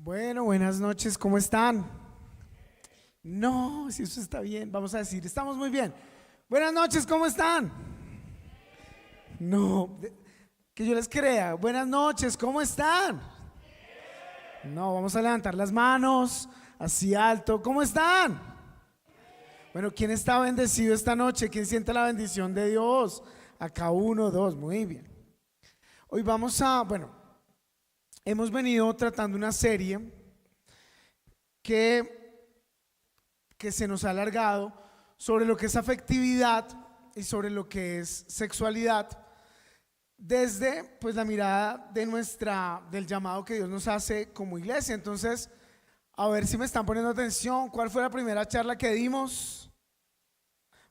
Bueno, buenas noches, ¿cómo están? No, si eso está bien, vamos a decir, estamos muy bien. Buenas noches, ¿cómo están? No, que yo les crea. Buenas noches, ¿cómo están? No, vamos a levantar las manos así alto. ¿Cómo están? Bueno, ¿quién está bendecido esta noche? ¿Quién siente la bendición de Dios? Acá uno, dos, muy bien. Hoy hemos venido tratando una serie que, que se nos ha alargado sobre lo que es afectividad y sobre lo que es sexualidad desde pues la mirada de del llamado que Dios nos hace como iglesia. Entonces, a ver si me están poniendo atención. ¿Cuál fue la primera charla que dimos?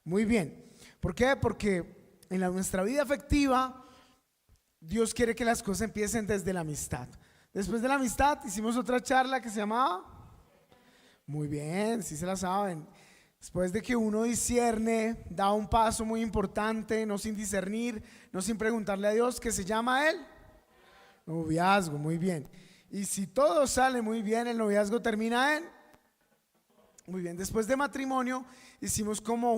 Muy bien. ¿Por qué? Porque en nuestra vida afectiva Dios quiere que las cosas empiecen desde la amistad. Después de la amistad hicimos otra charla que se llamaba, muy bien, sí se la saben. Después de que uno discierne, da un paso muy importante, no sin discernir, no sin preguntarle a Dios, que se llama el noviazgo, muy bien. Y si todo sale muy bien, el noviazgo termina en, muy bien, después de matrimonio hicimos como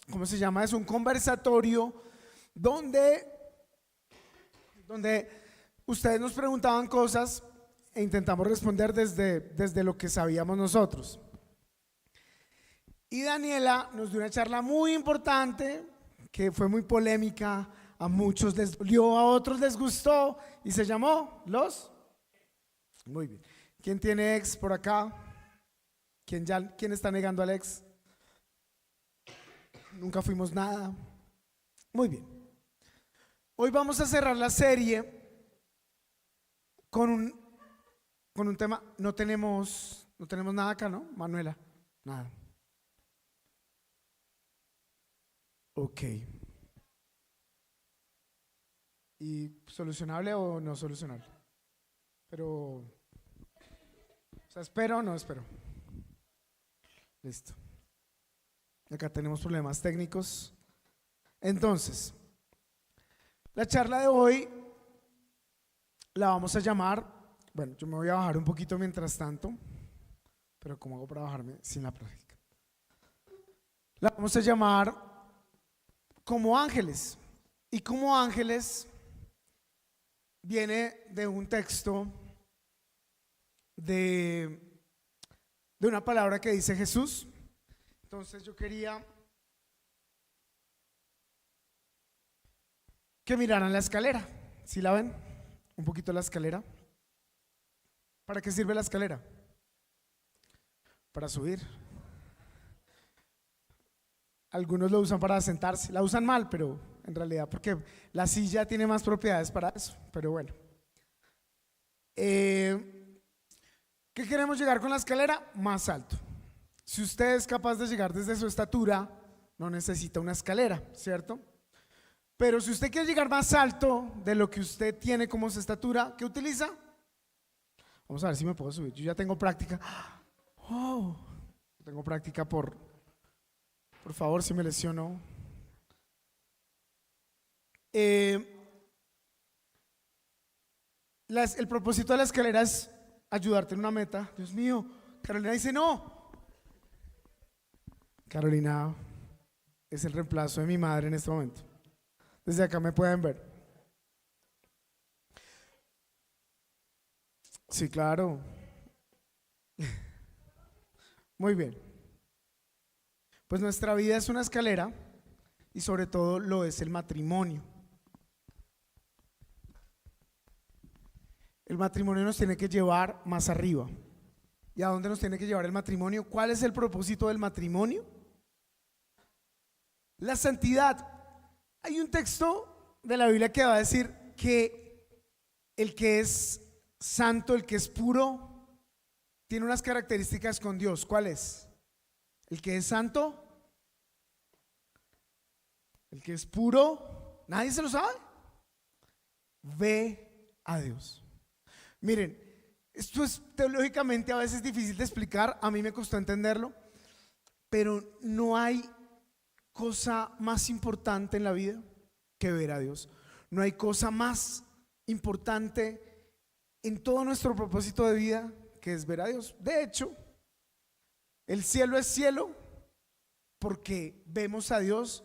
¿cómo se llama eso? Un conversatorio donde ustedes nos preguntaban cosas e intentamos responder desde lo que sabíamos nosotros. Y Daniela nos dio una charla muy importante que fue muy polémica, a muchos les dolió, a otros les gustó y se llamó Los. Muy bien. ¿Quién tiene ex por acá? ¿Quién está negando al ex? Nunca fuimos nada. Muy bien. Hoy vamos a cerrar la serie con un tema. No tenemos nada acá, ¿no, Manuela? Nada. Ok. ¿Y solucionable o no solucionable? Pero, o sea, ¿espero o no espero? Listo. Acá tenemos problemas técnicos. Entonces, la charla de hoy la vamos a llamar, bueno, yo me voy a bajar un poquito mientras tanto, pero ¿cómo hago para bajarme sin la práctica? La vamos a llamar Como Ángeles. Y Como Ángeles viene de un texto de una palabra que dice Jesús. Entonces yo quería que miraran la escalera. ¿Sí la ven? Un poquito la escalera. ¿Para qué sirve la escalera? Para subir. Algunos lo usan para sentarse. La usan mal, pero en realidad porque la silla tiene más propiedades para eso. Pero bueno. ¿Qué queremos llegar con la escalera? Más alto. Si usted es capaz de llegar desde su estatura, no necesita una escalera, ¿cierto? Pero si usted quiere llegar más alto de lo que usted tiene como su estatura, ¿qué utiliza? Vamos a ver si me puedo subir. Yo ya tengo práctica. Oh, tengo práctica por favor, si me lesiono. El propósito de la escalera es ayudarte en una meta. Dios mío, Carolina dice no. Carolina es el reemplazo de mi madre en este momento. Desde acá me pueden ver. Sí, claro. Muy bien. Pues nuestra vida es una escalera y sobre todo lo es el matrimonio. El matrimonio nos tiene que llevar más arriba. ¿Y a dónde nos tiene que llevar el matrimonio? ¿Cuál es el propósito del matrimonio? La santidad. Hay un texto de la Biblia que va a decir que el que es santo, el que es puro, tiene unas características con Dios. ¿Cuál es? El que es santo, el que es puro, nadie se lo sabe. Ve a Dios. Miren, esto es teológicamente a veces difícil de explicar, a mí me costó entenderlo, pero no hay cosa más importante en la vida que ver a Dios. No hay cosa más importante en todo nuestro propósito de vida, que es ver a Dios. De hecho, el cielo es cielo porque vemos a Dios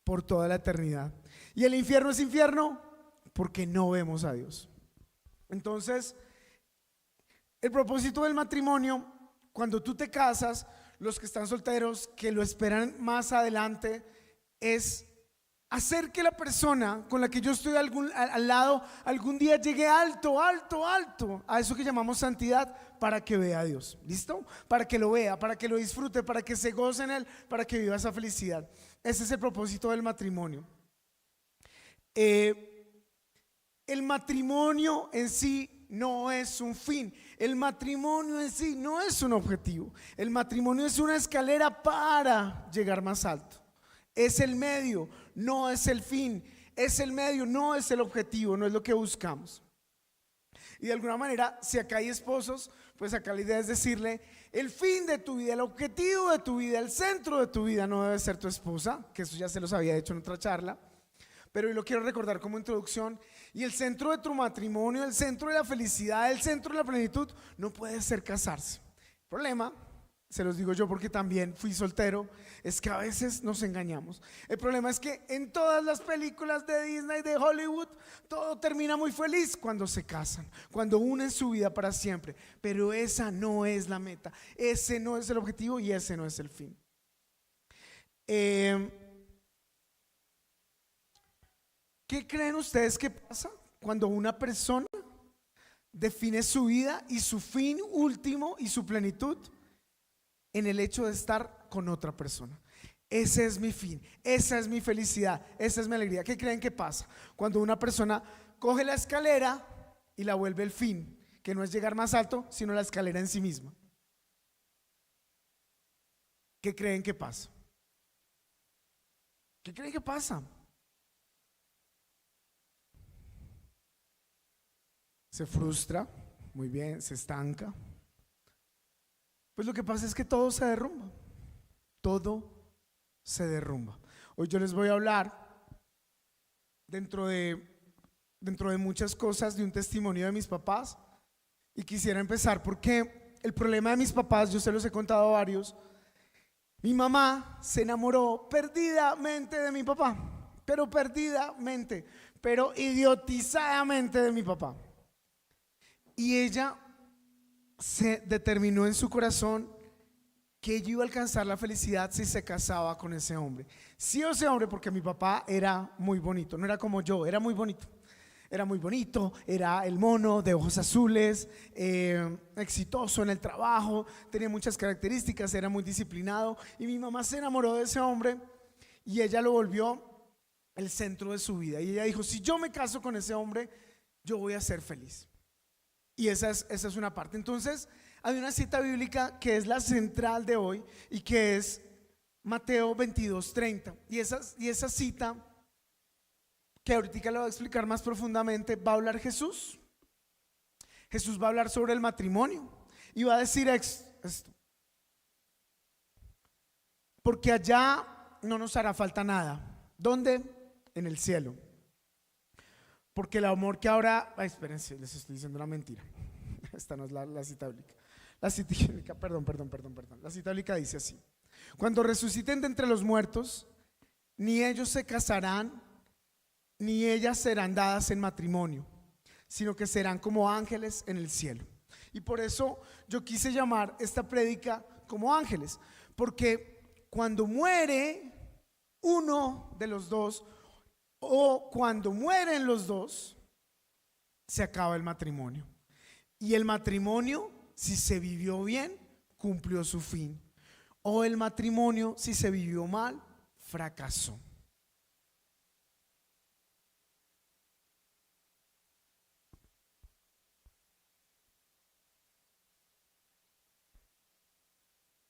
por toda la eternidad. Y el infierno es infierno porque no vemos a Dios. Entonces, el propósito del matrimonio, cuando tú te casas, los que están solteros, que lo esperan más adelante, es hacer que la persona con la que yo estoy al lado algún día llegue alto, alto, alto a eso que llamamos santidad, para que vea a Dios. ¿Listo? Para que lo vea, para que lo disfrute, para que se goce en él, para que viva esa felicidad. Ese es el propósito del matrimonio. El matrimonio en sí no es un fin. El matrimonio en sí no es un objetivo. El matrimonio es una escalera para llegar más alto. Es el medio, no es el fin. Es el medio, no es el objetivo, no es lo que buscamos. Y de alguna manera, si acá hay esposos, pues acá la idea es decirle: el fin de tu vida, el objetivo de tu vida, el centro de tu vida no debe ser tu esposa, que eso ya se los había hecho en otra charla, pero hoy lo quiero recordar como introducción. Y el centro de tu matrimonio, el centro de la felicidad, el centro de la plenitud no puede ser casarse. El problema, se los digo yo porque también fui soltero, es que a veces nos engañamos. El problema es que en todas las películas de Disney, de Hollywood, todo termina muy feliz cuando se casan, cuando unen su vida para siempre. Pero esa no es la meta, ese no es el objetivo y ese no es el fin. ¿Qué creen ustedes que pasa cuando una persona define su vida y su fin último y su plenitud en el hecho de estar con otra persona? Ese es mi fin, esa es mi felicidad, esa es mi alegría. ¿Qué creen que pasa cuando una persona coge la escalera y la vuelve el fin, que no es llegar más alto, sino la escalera en sí misma? ¿Qué creen que pasa? ¿Qué creen que pasa? Se frustra, muy bien, se estanca. Pues lo que pasa es que todo se derrumba. Todo se derrumba. Hoy yo les voy a hablar dentro de muchas cosas de un testimonio de mis papás, y quisiera empezar porque el problema de mis papás, yo se los he contado a varios. Mi mamá se enamoró perdidamente de mi papá, pero perdidamente, pero idiotizadamente de mi papá. Y ella se determinó en su corazón que ella iba a alcanzar la felicidad si se casaba con ese hombre. Sí o ese hombre, porque mi papá era muy bonito, no era como yo, era muy bonito. Era muy bonito, era el mono de ojos azules, exitoso en el trabajo, tenía muchas características, era muy disciplinado. Y mi mamá se enamoró de ese hombre y ella lo volvió el centro de su vida. Y ella dijo: si yo me caso con ese hombre, yo voy a ser feliz. Y esa es una parte. Entonces hay una cita bíblica que es la central de hoy y que es Mateo 22:30. Y esa cita, que ahorita lo voy a explicar más profundamente, va a hablar Jesús. Jesús va a hablar sobre el matrimonio y va a decir esto: porque allá no nos hará falta nada. ¿Dónde? En el cielo. Porque el amor que ahora... espérense, les estoy diciendo una mentira. Esta no es la cita bíblica. La cita bíblica, perdón. La cita bíblica dice así: cuando resuciten de entre los muertos, ni ellos se casarán, ni ellas serán dadas en matrimonio, sino que serán como ángeles en el cielo. Y por eso yo quise llamar esta prédica como ángeles, porque cuando muere uno de los dos, o cuando mueren los dos, se acaba el matrimonio. Y el matrimonio, si se vivió bien, cumplió su fin. O el matrimonio, si se vivió mal, fracasó.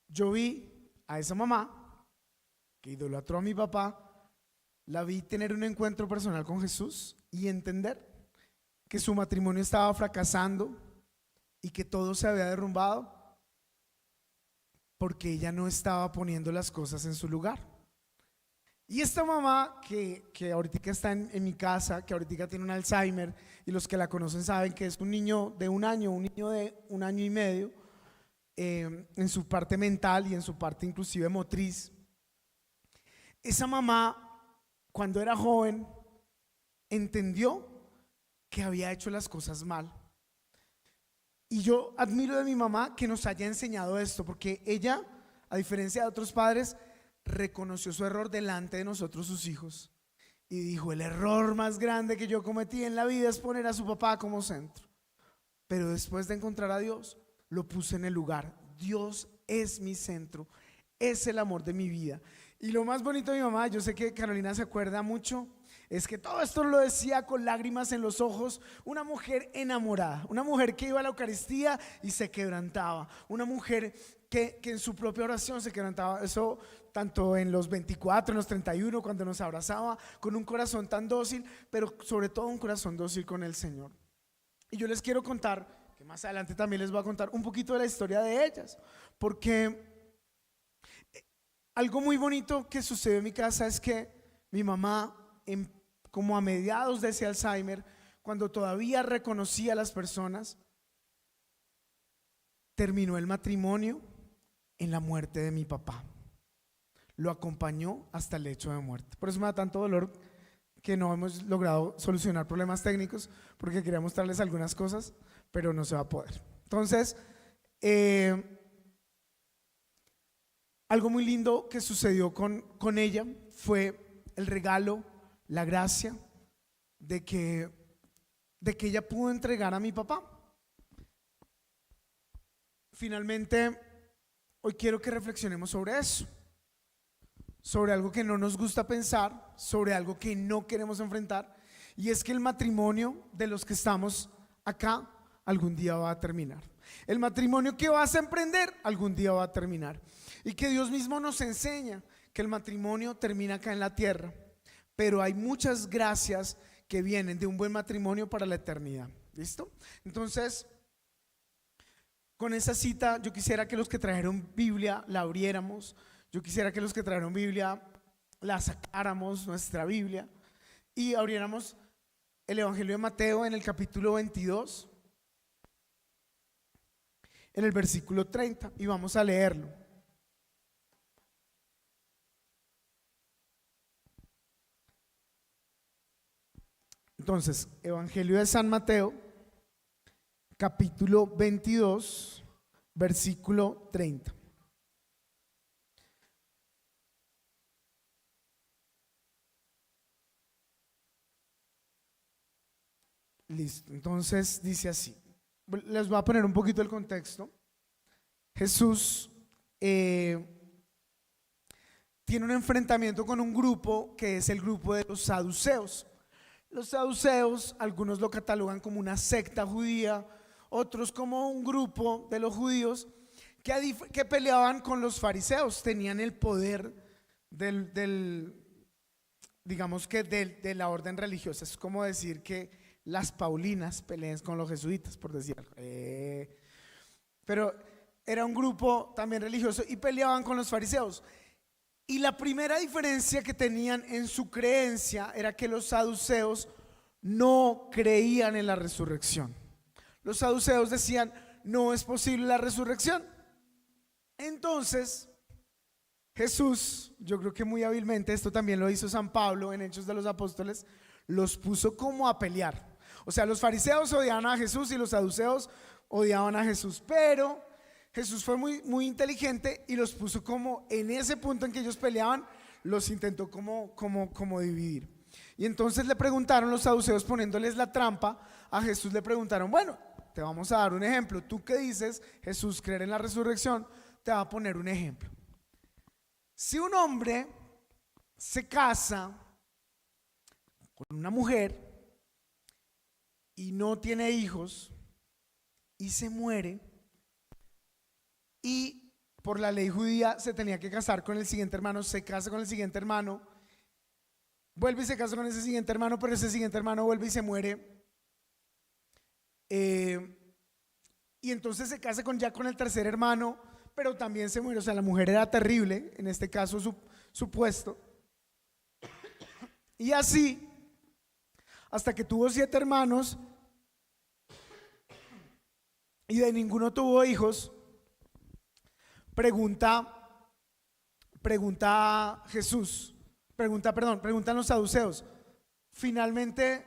Yo vi a esa mamá que idolatró a mi papá, la vi tener un encuentro personal con Jesús y entender que su matrimonio estaba fracasando y que todo se había derrumbado porque ella no estaba poniendo las cosas en su lugar. Y esta mamá que ahorita está en mi casa, que ahorita tiene un Alzheimer, y los que la conocen saben que es un niño de un niño de 1 año y medio, en su parte mental y en su parte inclusive motriz. Esa mamá, cuando era joven, entendió que había hecho las cosas mal. Y yo admiro de mi mamá que nos haya enseñado esto, porque ella, a diferencia de otros padres, reconoció su error delante de nosotros, sus hijos, y dijo: el error más grande que yo cometí en la vida es poner a su papá como centro. Pero después de encontrar a Dios, lo puse en el lugar. Dios es mi centro, es el amor de mi vida. Y lo más bonito de mi mamá, yo sé que Carolina se acuerda mucho, es que todo esto lo decía con lágrimas en los ojos. Una mujer enamorada, una mujer que iba a la Eucaristía y se quebrantaba, una mujer que en su propia oración se quebrantaba. Eso tanto en los 24, en los 31, cuando nos abrazaba, con un corazón tan dócil, pero sobre todo un corazón dócil con el Señor. Y yo les quiero contar, que más adelante también les voy a contar un poquito de la historia de ellas, porque algo muy bonito que sucedió en mi casa es que mi mamá, como a mediados de ese Alzheimer, cuando todavía reconocía a las personas, terminó el matrimonio en la muerte de mi papá. Lo acompañó hasta el lecho de muerte. Por eso me da tanto dolor que no hemos logrado solucionar problemas técnicos, porque quería mostrarles algunas cosas, pero no se va a poder. Entonces, algo muy lindo que sucedió con ella fue el regalo, la gracia de que ella pudo entregar a mi papá. Finalmente, hoy quiero que reflexionemos sobre eso, sobre algo que no nos gusta pensar, sobre algo que no queremos enfrentar, y es que el matrimonio de los que estamos acá algún día va a terminar. El matrimonio que vas a emprender algún día va a terminar, y que Dios mismo nos enseña que el matrimonio termina acá en la tierra, pero hay muchas gracias que vienen de un buen matrimonio para la eternidad. ¿Listo? Entonces, con esa cita yo quisiera que los que trajeron Biblia la abriéramos. Yo quisiera que los que trajeron Biblia la sacáramos, nuestra Biblia, y abriéramos el Evangelio de Mateo en el capítulo 22, en el versículo 30, y vamos a leerlo. Entonces, Evangelio de San Mateo, capítulo 22, versículo 30. Listo, entonces dice así. Les voy a poner un poquito el contexto. Jesús tiene un enfrentamiento con un grupo que es el grupo de los saduceos. Los saduceos, algunos lo catalogan como una secta judía, otros como un grupo de los judíos que peleaban con los fariseos, tenían el poder digamos que de la orden religiosa. Es como decir que las Paulinas peleen con los jesuitas, por decir algo. Pero era un grupo también religioso y peleaban con los fariseos. Y la primera diferencia que tenían en su creencia era que los saduceos no creían en la resurrección. Los saduceos decían: no es posible la resurrección. Entonces Jesús, yo creo que muy hábilmente, esto también lo hizo San Pablo en Hechos de los Apóstoles, los puso como a pelear. O sea, los fariseos odiaban a Jesús y los saduceos odiaban a Jesús, pero Jesús fue muy inteligente y los puso como en ese punto en que ellos peleaban, los intentó como dividir. Y entonces le preguntaron los saduceos, poniéndoles la trampa a Jesús, le preguntaron: bueno, te vamos a dar un ejemplo. ¿Tú qué dices, Jesús, creer en la resurrección? Te va a poner un ejemplo. Si un hombre se casa con una mujer y no tiene hijos y se muere, y por la ley judía se tenía que casar con el siguiente hermano, se casa con el siguiente hermano, vuelve y se casa con ese siguiente hermano, pero ese siguiente hermano vuelve y se muere, y entonces se casa ya con el tercer hermano, pero también se muere. O sea, la mujer era terrible, en este caso su puesto. Y así, hasta que tuvo 7 hermanos y de ninguno tuvo hijos, pregunta Jesús, preguntan los saduceos, finalmente,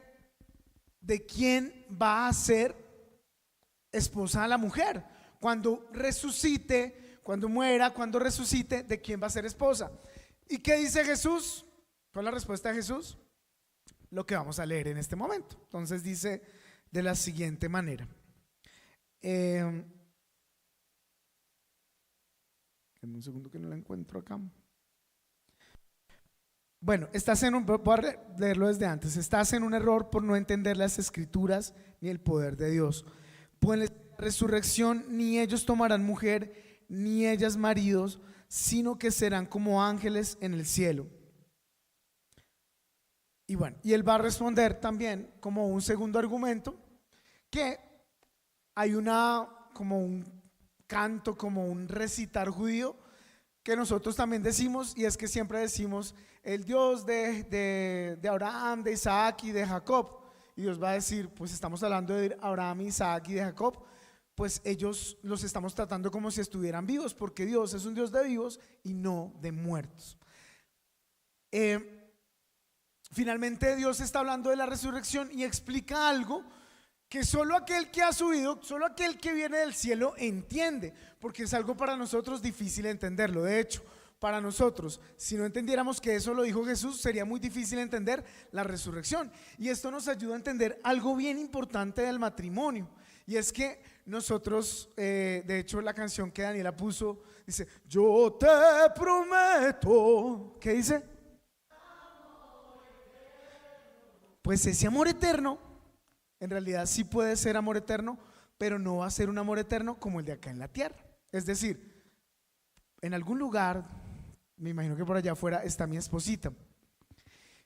¿de quién va a ser esposa a la mujer? Cuando resucite, cuando muera, cuando resucite, ¿de quién va a ser esposa? ¿Y qué dice Jesús? ¿Cuál es la respuesta de Jesús? Lo que vamos a leer en este momento. Entonces dice de la siguiente manera. En un segundo que no la encuentro acá. Bueno, voy a leerlo desde antes. Estás en un error por no entender las escrituras ni el poder de Dios. Pues en la resurrección ni ellos tomarán mujer, ni ellas maridos, sino que serán como ángeles en el cielo. Y bueno, y él va a responder también como un segundo argumento, que hay como un canto, como un recitar judío que nosotros también decimos, y es que siempre decimos el Dios de Abraham, de Isaac y de Jacob. Y Dios va a decir, pues estamos hablando de Abraham, Isaac y de Jacob, pues ellos los estamos tratando como si estuvieran vivos, porque Dios es un Dios de vivos y no de muertos. Finalmente Dios está hablando de la resurrección y explica algo que solo aquel que ha subido, solo aquel que viene del cielo entiende, porque es algo para nosotros difícil entenderlo. De hecho, para nosotros, si no entendiéramos que eso lo dijo Jesús, sería muy difícil entender la resurrección. Y esto nos ayuda a entender algo bien importante del matrimonio, y es que nosotros, de hecho la canción que Daniela puso dice, yo te prometo, ¿qué dice? Pues ese amor eterno en realidad sí puede ser amor eterno, pero no va a ser un amor eterno como el de acá en la tierra. Es decir, en algún lugar, me imagino que por allá afuera está mi esposita,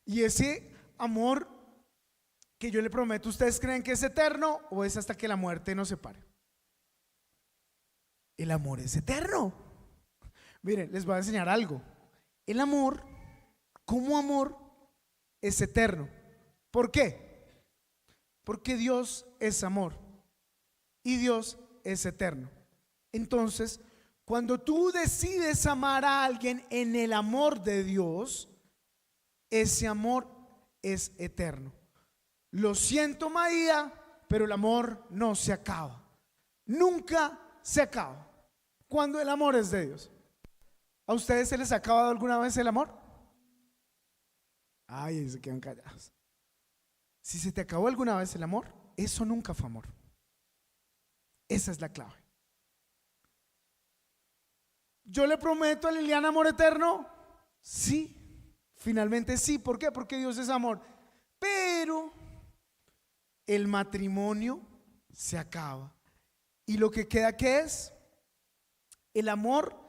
y ese amor que yo le prometo, ¿ustedes creen que es eterno o es hasta que la muerte nos separe? El amor es eterno. Miren, les voy a enseñar algo. El amor, como amor, es eterno. ¿Por qué? Porque Dios es amor y Dios es eterno. Entonces, cuando tú decides amar a alguien en el amor de Dios, ese amor es eterno. Lo siento, Maía, pero el amor no se acaba. Nunca se acaba cuando el amor es de Dios. ¿A ustedes se les ha acabado alguna vez el amor? Ay, se quedan callados. Si se te acabó alguna vez el amor, eso nunca fue amor. Esa es la clave. ¿Yo le prometo a Liliana amor eterno? Sí, finalmente sí. ¿Por qué? Porque Dios es amor. Pero el matrimonio se acaba. Y lo que queda, ¿qué es? El amor,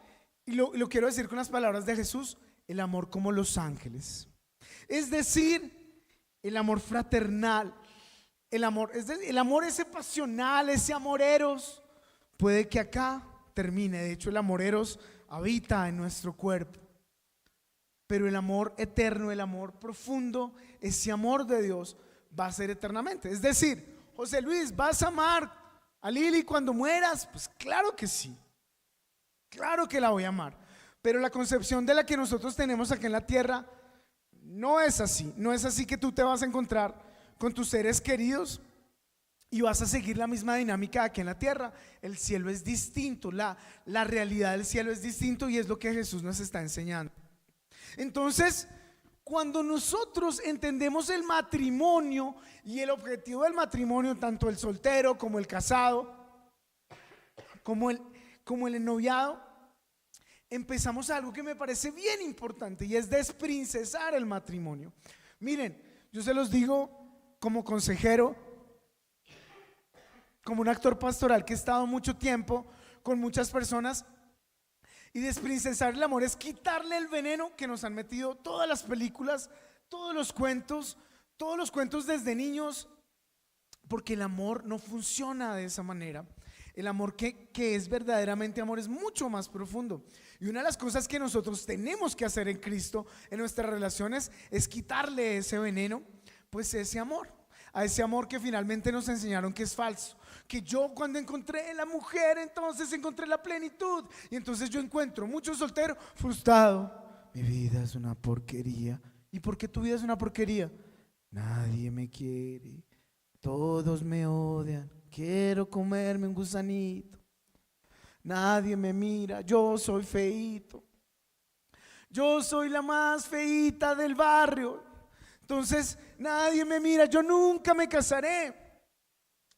y lo quiero decir con las palabras de Jesús, el amor como los ángeles. Es decir, el amor fraternal, el amor ese pasional, ese amor eros, puede que acá termine. De hecho, el amor eros habita en nuestro cuerpo. Pero el amor eterno, el amor profundo, ese amor de Dios va a ser eternamente. Es decir, José Luis, ¿vas a amar a Lili cuando mueras? Pues claro que sí. Claro que la voy a amar. Pero la concepción de la que nosotros tenemos aquí en la tierra no es así. No es así que tú te vas a encontrar con tus seres queridos y vas a seguir la misma dinámica aquí en la tierra. El cielo es distinto, la realidad del cielo es distinto, y es lo que Jesús nos está enseñando. Entonces, cuando nosotros entendemos el matrimonio y el objetivo del matrimonio, tanto el soltero como el casado, como el ennoviado, empezamos algo que me parece bien importante, y es desprincesar el matrimonio. Miren, yo se los digo como consejero, como un actor pastoral que he estado mucho tiempo con muchas personas. Y desprincesar el amor es quitarle el veneno que nos han metido todas las películas, todos los cuentos desde niños, porque el amor no funciona de esa manera. El amor que es verdaderamente amor es mucho más profundo. Y una de las cosas que nosotros tenemos que hacer en Cristo, en nuestras relaciones, es quitarle ese veneno, pues ese amor. A ese amor que finalmente nos enseñaron que es falso. Que yo cuando encontré la mujer, entonces encontré la plenitud. Y entonces yo encuentro mucho soltero frustrado. Mi vida es una porquería. ¿Y por qué tu vida es una porquería? Nadie me quiere, todos me odian, quiero comerme un gusanito. Nadie me mira, yo soy feíto. Yo soy la más feíta del barrio. Entonces nadie me mira, yo nunca me casaré.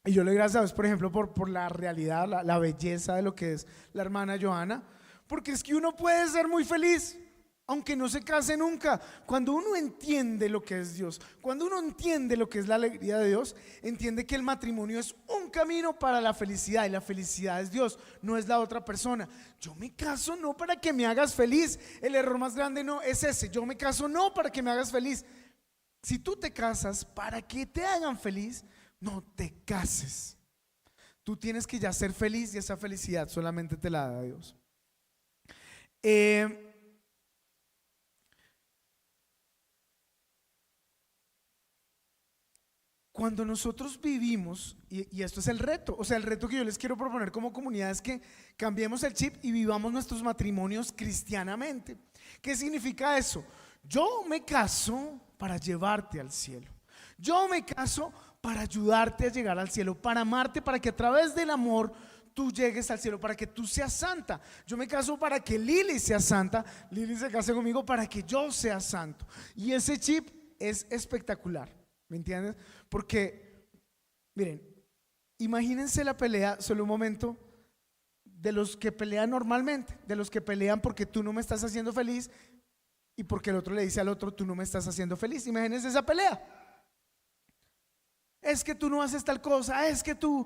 Y yo le doy gracias a Dios, por ejemplo, por la realidad, la belleza de lo que es la hermana Johanna. Porque es que uno puede ser muy feliz aunque no se case nunca. Cuando uno entiende lo que es Dios, cuando uno entiende lo que es la alegría de Dios, entiende que el matrimonio es un camino para la felicidad, y la felicidad es Dios, no es la otra persona. Yo me caso no para que me hagas feliz. El error más grande no es ese. Yo me caso no para que me hagas feliz. Si tú te casas para que te hagan feliz, no te cases. Tú tienes que ya ser feliz, y esa felicidad solamente te la da Dios. Cuando nosotros vivimos, y esto es el reto, o sea, el reto que yo les quiero proponer como comunidad es que cambiemos el chip y vivamos nuestros matrimonios cristianamente. ¿Qué significa eso? Yo me caso para llevarte al cielo. Yo me caso para ayudarte a llegar al cielo, para amarte, para que a través del amor tú llegues al cielo, para que tú seas santa. Yo me caso para que Lili sea santa, Lili se case conmigo para que yo sea santo. Y ese chip es espectacular, ¿me entiendes? Porque, miren, imagínense la pelea, solo un momento, de los que pelean normalmente, de los que pelean porque tú no me estás haciendo feliz y porque el otro le dice al otro, tú no me estás haciendo feliz. Imagínense esa pelea. Es que tú no haces tal cosa, es que tú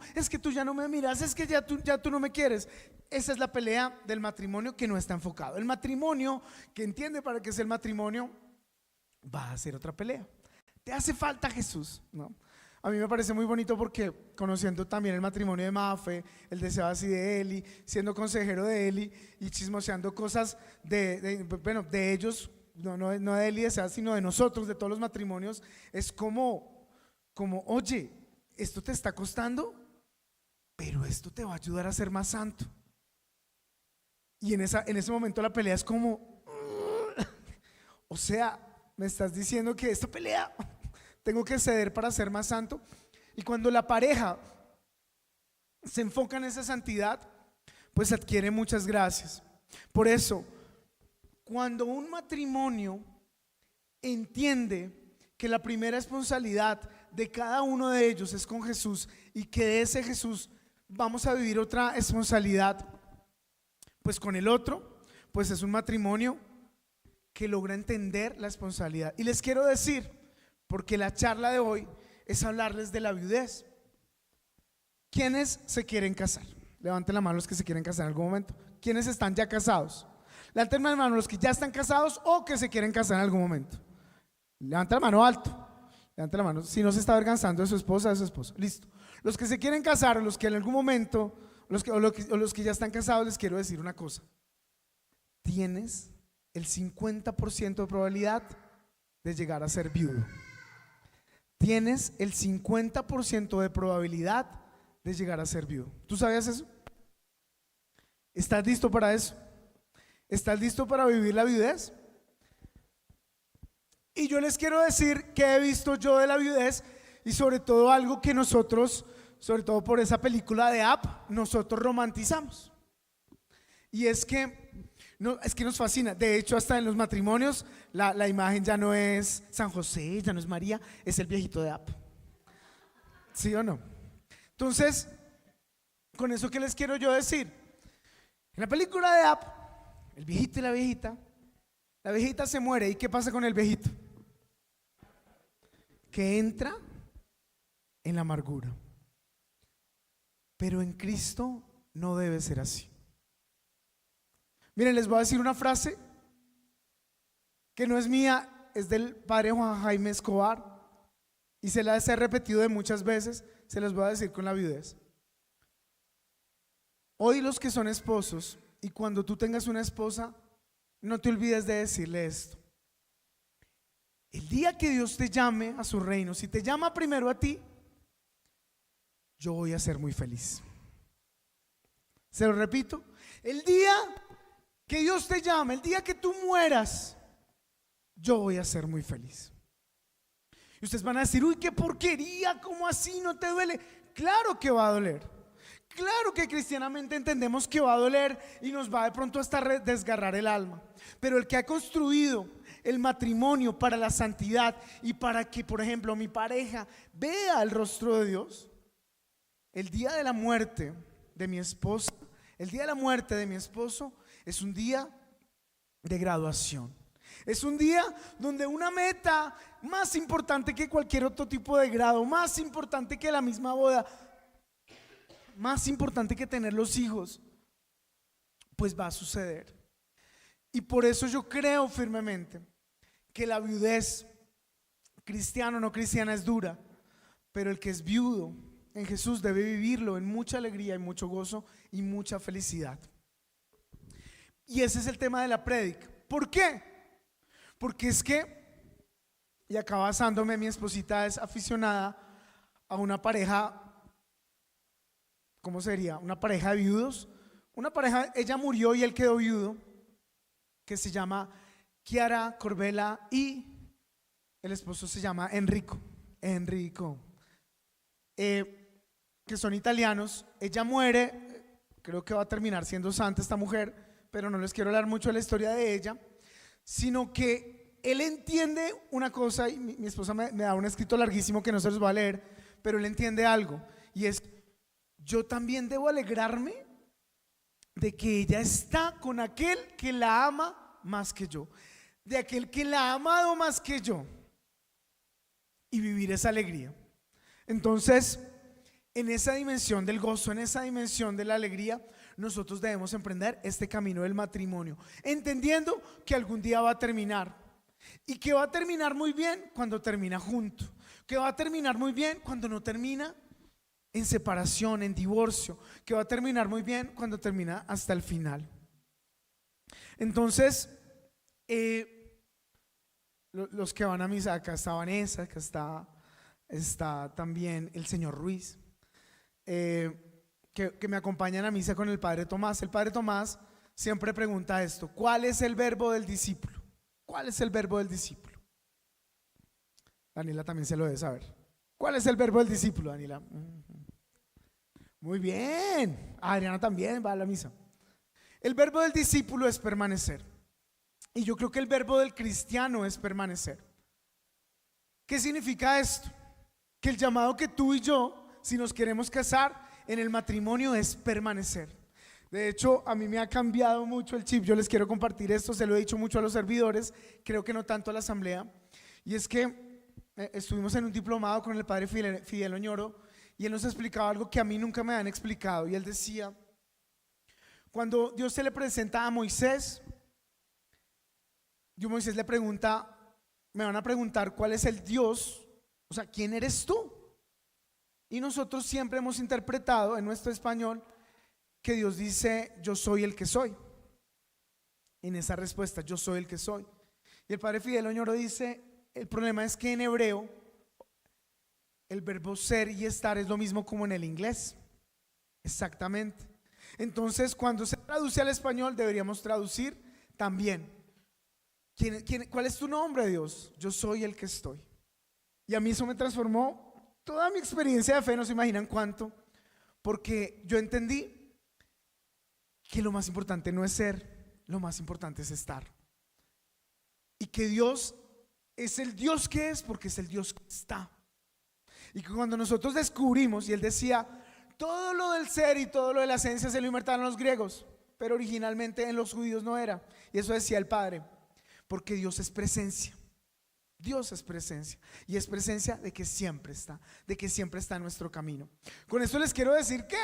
ya no me miras, es que ya tú no me quieres. Esa es la pelea del matrimonio que no está enfocado. El matrimonio que entiende para qué es el matrimonio va a hacer otra pelea. Te hace falta Jesús, ¿no? A mí me parece muy bonito porque conociendo también el matrimonio de Mafe, el de Sebas y de Eli, siendo consejero de Eli y chismoseando cosas de ellos, no de Eli y de Sebas, sino de nosotros, de todos los matrimonios, es como oye, esto te está costando, pero esto te va a ayudar a ser más santo. Y en ese momento la pelea es como, o sea, me estás diciendo que esta pelea tengo que ceder para ser más santo. Y cuando la pareja se enfoca en esa santidad, pues adquiere muchas gracias. Por eso, cuando un matrimonio entiende que la primera responsabilidad de cada uno de ellos es con Jesús, y que de ese Jesús vamos a vivir otra responsabilidad pues con el otro, pues es un matrimonio que logra entender la responsabilidad. Y les quiero decir, porque la charla de hoy es hablarles de la viudez. ¿Quiénes se quieren casar? Levanten la mano los que se quieren casar en algún momento. ¿Quiénes están ya casados? Levanten la mano los que ya están casados o que se quieren casar en algún momento. Levanten la mano alto. Levanten la mano si no se está avergonzando de su esposa o de su esposo. Listo. Los que se quieren casar o los que en algún momento, o los que ya están casados, les quiero decir una cosa. Tienes el 50% de probabilidad de llegar a ser viudo. Tienes el 50% de probabilidad de llegar a ser viudo. ¿Tú sabías eso? ¿Estás listo para eso? ¿Estás listo para vivir la viudez? Y yo les quiero decir que he visto yo de la viudez, y sobre todo algo que nosotros, sobre todo por esa película de Up, nosotros romantizamos. Y es que nos fascina. De hecho, hasta en los matrimonios la imagen ya no es San José, ya no es María, es el viejito de Up. ¿Sí o no? Entonces, con eso, ¿qué les quiero yo decir? En la película de Up, el viejito y la viejita se muere. ¿Y qué pasa con el viejito? Que entra en la amargura. Pero en Cristo no debe ser así. Miren, les voy a decir una frase que no es mía, es del padre Juan Jaime Escobar, y se la he repetido de muchas veces. Se las voy a decir con la viudez. Hoy los que son esposos, y cuando tú tengas una esposa, no te olvides de decirle esto. El día que Dios te llame a su reino, si te llama primero a ti, yo voy a ser muy feliz. Se lo repito, el día que Dios te llame, el día que tú mueras, yo voy a ser muy feliz. Y ustedes van a decir, uy, qué porquería, ¿cómo así? ¿No te duele? Claro que va a doler. Claro que cristianamente entendemos que va a doler y nos va de pronto hasta desgarrar el alma. Pero el que ha construido el matrimonio para la santidad y para que, por ejemplo, mi pareja vea el rostro de Dios, el día de la muerte de mi esposa, el día de la muerte de mi esposo es un día de graduación. Es un día donde una meta más importante que cualquier otro tipo de grado, más importante que la misma boda, más importante que tener los hijos, pues va a suceder. Y por eso yo creo firmemente que la viudez, cristiano o no cristiana, es dura, pero el que es viudo en Jesús debe vivirlo en mucha alegría y mucho gozo y mucha felicidad. Y ese es el tema de la prédica. ¿Por qué? Porque es que, y acá basándome, mi esposita es aficionada a una pareja, ¿cómo sería? Una pareja de viudos. Una pareja, ella murió y él quedó viudo, que se llama Chiara Corbella y el esposo se llama Enrico, que son italianos. Ella muere, creo que va a terminar siendo santa esta mujer, pero no les quiero hablar mucho de la historia de ella, sino que él entiende una cosa, y mi esposa me da un escrito larguísimo que no se los va a leer, pero él entiende algo, y es: yo también debo alegrarme de que ella está con aquel que la ama más que yo, de aquel que la ha amado más que yo, y vivir esa alegría. Entonces, en esa dimensión del gozo, en esa dimensión de la alegría, nosotros debemos emprender este camino del matrimonio, entendiendo que algún día va a terminar, y que va a terminar muy bien cuando termina junto, que va a terminar muy bien cuando no termina en separación, en divorcio, que va a terminar muy bien cuando termina hasta el final. Entonces, los que van a misa, acá está Vanessa, acá está también el señor Ruiz, que me acompañan a misa con el padre Tomás. El padre Tomás siempre pregunta esto: ¿cuál es el verbo del discípulo? ¿Cuál es el verbo del discípulo? Daniela también se lo debe saber. ¿Cuál es el verbo del discípulo, Daniela? Muy bien. Adriana también va a la misa. El verbo del discípulo es permanecer. Y yo creo que el verbo del cristiano es permanecer. ¿Qué significa esto? Que el llamado que tú y yo, si nos queremos casar en el matrimonio, es permanecer. De hecho, a mí me ha cambiado mucho el chip. Yo les quiero compartir esto, se lo he dicho mucho a los servidores, creo que no tanto a la asamblea. Y es que estuvimos en un diplomado con el padre Fidel Oñoro, y él nos explicaba algo que a mí nunca me han explicado. Y él decía: cuando Dios se le presenta a Moisés, Moisés le pregunta: me van a preguntar cuál es el Dios, o sea, ¿quién eres tú? Y nosotros siempre hemos interpretado en nuestro español que Dios dice: yo soy el que soy. En esa respuesta, yo soy el que soy. Y el padre Fidel Oñoro dice: el problema es que en hebreo el verbo ser y estar es lo mismo como en el inglés. Exactamente. Entonces, cuando se traduce al español, deberíamos traducir también: ¿cuál es tu nombre, Dios? Yo soy el que estoy. Y a mí eso me transformó toda mi experiencia de fe, no se imaginan cuánto, porque yo entendí que lo más importante no es ser, lo más importante es estar. Y que Dios es el Dios que es porque es el Dios que está. Y que cuando nosotros descubrimos, y él decía: todo lo del ser y todo lo de la esencia se lo inventaron los griegos, pero originalmente en los judíos no era. Y eso decía el padre, porque Dios es presencia. Dios es presencia, y es presencia de que siempre está, en nuestro camino. Con esto les quiero decir que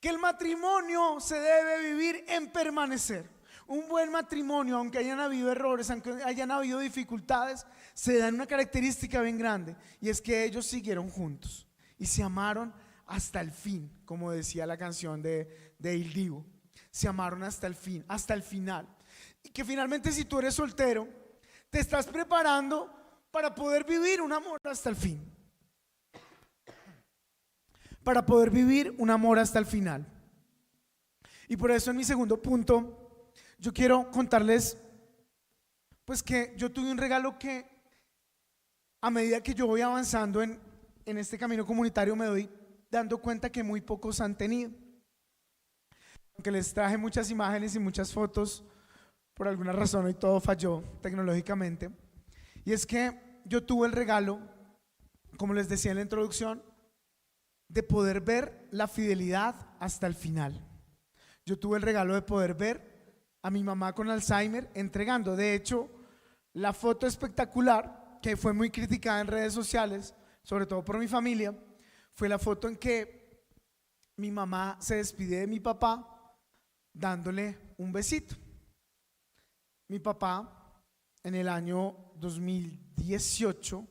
el matrimonio se debe vivir en permanecer. Un buen matrimonio, aunque hayan habido errores, aunque hayan habido dificultades, se da una característica bien grande, y es que ellos siguieron juntos y se amaron hasta el fin, como decía la canción de Il Divo. Se amaron hasta el fin, hasta el final. Y que finalmente, si tú eres soltero, te estás preparando para poder vivir un amor hasta el fin. Para poder vivir un amor hasta el final. Y por eso en mi segundo punto, yo quiero contarles pues que yo tuve un regalo que a medida que yo voy avanzando en este camino comunitario me doy dando cuenta que muy pocos han tenido. Aunque les traje muchas imágenes y muchas fotos, por alguna razón hoy todo falló tecnológicamente. Y es que yo tuve el regalo, como les decía en la introducción, de poder ver la fidelidad hasta el final. Yo tuve el regalo de poder ver a mi mamá con Alzheimer entregando. De hecho, la foto espectacular, que fue muy criticada en redes sociales, sobre todo por mi familia, fue la foto en que mi mamá se despide de mi papá dándole un besito. Mi papá en el año 2018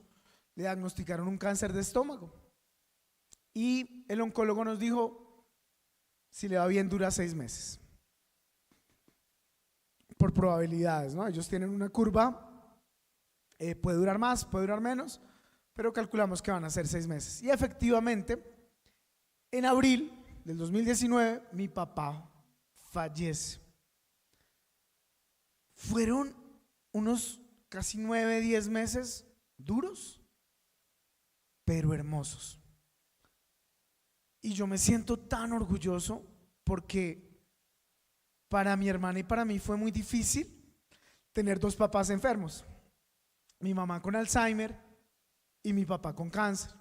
le diagnosticaron un cáncer de estómago y el oncólogo nos dijo: si le va bien dura 6 meses. Por probabilidades, ¿no? Ellos tienen una curva, puede durar más, puede durar menos, pero calculamos que van a ser 6 meses. Y efectivamente, en abril del 2019, mi papá fallece. Fueron unos casi 9, 10 meses duros, pero hermosos. Y yo me siento tan orgulloso porque para mi hermana y para mí fue muy difícil tener 2 papás enfermos. Mi mamá con Alzheimer y mi papá con cáncer.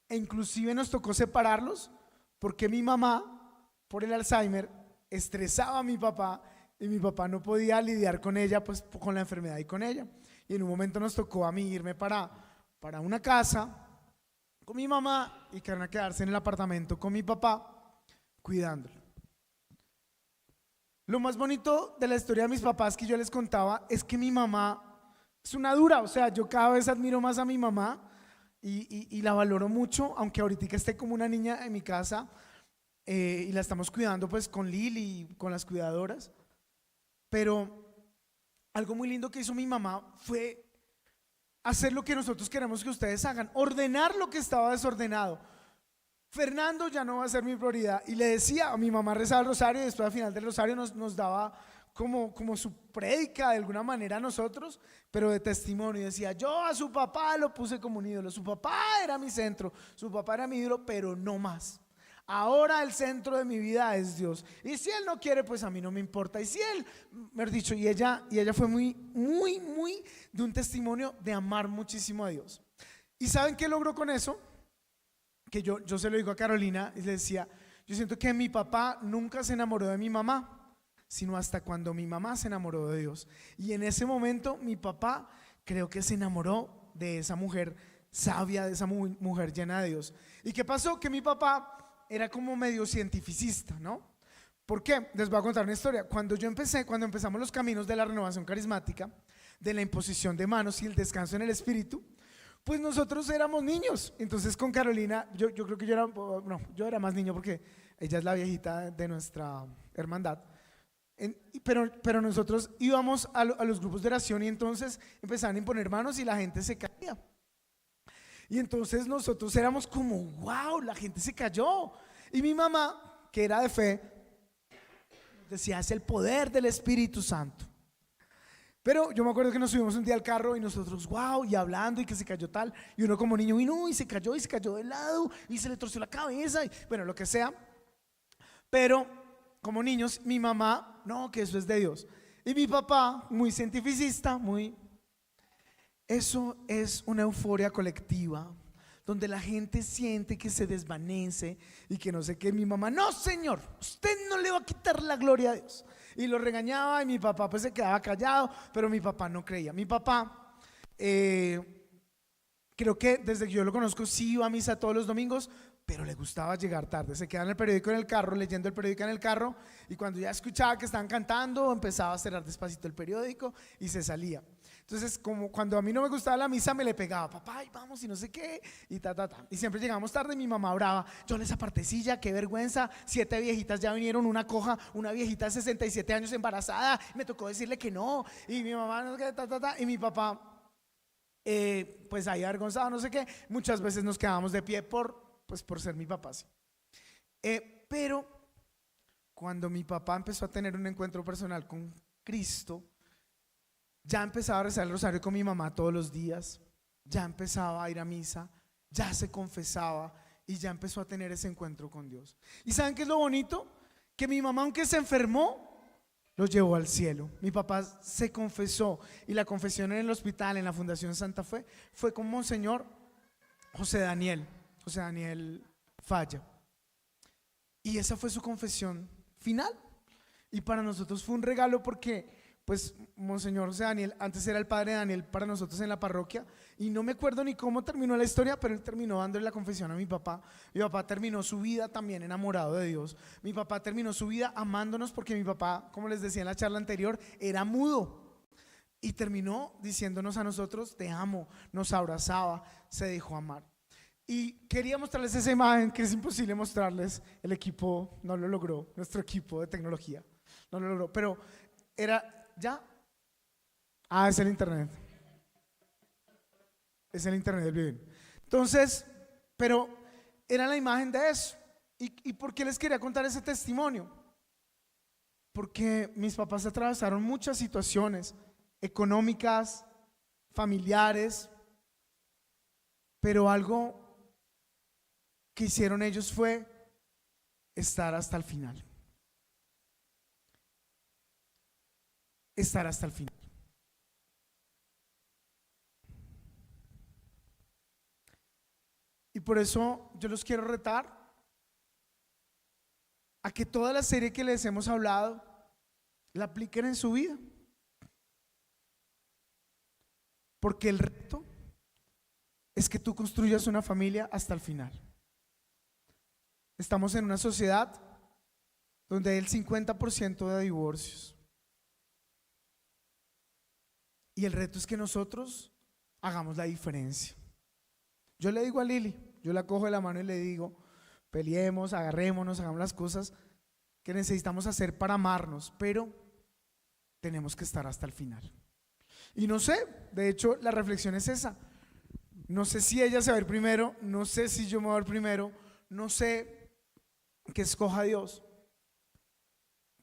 E inclusive nos tocó separarlos porque mi mamá, por el Alzheimer, estresaba a mi papá y mi papá no podía lidiar con ella, pues con la enfermedad y con ella. Y en un momento nos tocó a mí irme para una casa con mi mamá y Karen a quedarse en el apartamento con mi papá cuidándolo. Lo más bonito de la historia de mis papás que yo les contaba es que mi mamá es una dura, o sea, yo cada vez admiro más a mi mamá y la valoro mucho, aunque ahorita esté como una niña en mi casa y la estamos cuidando pues con Lili y con las cuidadoras. Pero algo muy lindo que hizo mi mamá fue hacer lo que nosotros queremos que ustedes hagan, ordenar lo que estaba desordenado. Fernando ya no va a ser mi prioridad. Y le decía a mi mamá, rezaba el rosario y después al final del rosario nos daba como su prédica de alguna manera a nosotros, pero de testimonio. Y decía: yo a su papá lo puse como un ídolo, su papá era mi centro, su papá era mi ídolo, pero no más. Ahora el centro de mi vida es Dios. Y si Él no quiere, pues a mí no me importa. Y si Él, mejor dicho, y ella fue muy de un testimonio de amar muchísimo a Dios. ¿Y saben qué logró con eso? Que yo se lo digo a Carolina y le decía: yo siento que mi papá nunca se enamoró de mi mamá, sino hasta cuando mi mamá se enamoró de Dios. Y en ese momento mi papá creo que se enamoró de esa mujer sabia, de esa mujer llena de Dios. ¿Y qué pasó? Que mi papá era como medio cientificista, ¿no? ¿Por qué? Les voy a contar una historia. Cuando empezamos los caminos de la renovación carismática, de la imposición de manos y el descanso en el espíritu, pues nosotros éramos niños. Entonces con Carolina, yo creo que yo era más niño porque ella es la viejita de nuestra hermandad. Pero nosotros íbamos a los grupos de oración y entonces empezaban a imponer manos y la gente se caía. Y entonces nosotros éramos como: wow, la gente se cayó. Y mi mamá, que era de fe, decía: es el poder del Espíritu Santo. Pero yo me acuerdo que nos subimos un día al carro y nosotros, wow, y hablando y que se cayó tal. Y uno como niño, y no, y se cayó de lado y se le torció la cabeza. Y bueno, lo que sea. Pero como niños, mi mamá, no, que eso es de Dios. Y mi papá, muy cientificista, eso es una euforia colectiva donde la gente siente que se desvanece y que no sé qué. Mi mamá: no, señor, usted no le va a quitar la gloria a Dios. Y lo regañaba y mi papá pues se quedaba callado, pero mi papá no creía. Mi papá, creo que desde que yo lo conozco sí iba a misa todos los domingos, pero le gustaba llegar tarde. Se quedaba en el periódico en el carro, leyendo el periódico en el carro, y cuando ya escuchaba que estaban cantando empezaba a cerrar despacito el periódico y se salía. Entonces, como cuando a mí no me gustaba la misa, me le pegaba, papá, ay, vamos y no sé qué, y ta, ta, ta. Y siempre llegamos tarde, mi mamá brava, yo esa partecilla, qué vergüenza, 7 viejitas ya vinieron, una coja, una viejita de 67 años embarazada, me tocó decirle que no, y mi mamá, no sé qué, ta, ta, ta, y mi papá, pues ahí avergonzado, no sé qué, muchas veces nos quedábamos de pie por ser mi papá, sí. Pero cuando mi papá empezó a tener un encuentro personal con Cristo, ya empezaba a rezar el rosario con mi mamá todos los días, ya empezaba a ir a misa, ya se confesaba y ya empezó a tener ese encuentro con Dios. ¿Y saben qué es lo bonito? Que mi mamá, aunque se enfermó, lo llevó al cielo. Mi papá se confesó y la confesión en el hospital, en la Fundación Santa Fe, fue con Monseñor José Daniel Falla. Y esa fue su confesión final. Y para nosotros fue un regalo porque pues Monseñor José Daniel antes era el padre Daniel para nosotros en la parroquia, y no me acuerdo ni cómo terminó la historia, pero él terminó dándole la confesión a mi papá. Mi papá terminó su vida también enamorado de Dios. Mi papá terminó su vida amándonos, porque mi papá, como les decía en la charla anterior, era mudo y terminó diciéndonos a nosotros te amo, nos abrazaba, se dejó amar. Y quería mostrarles esa imagen que es imposible mostrarles, el equipo no lo logró, nuestro equipo de tecnología no lo logró, pero era ¿ya? Es el internet. Es el internet del video. Entonces, pero era la imagen de eso. ¿Y por qué les quería contar ese testimonio? Porque mis papás atravesaron muchas situaciones económicas, familiares, pero algo que hicieron ellos fue estar hasta el final. Estar hasta el final. Y por eso yo los quiero retar a que toda la serie que les hemos hablado la apliquen en su vida, porque el reto es que tú construyas una familia hasta el final. Estamos en una sociedad donde hay el 50% de divorcios. Y el reto es que nosotros hagamos la diferencia. Yo le digo a Lili, yo la cojo de la mano y le digo, peleemos, agarrémonos, hagamos las cosas que necesitamos hacer para amarnos, pero tenemos que estar hasta el final. Y no sé, de hecho la reflexión es esa. No sé si ella se va a ir primero, no sé si yo me voy a ir primero, no sé qué escoja Dios,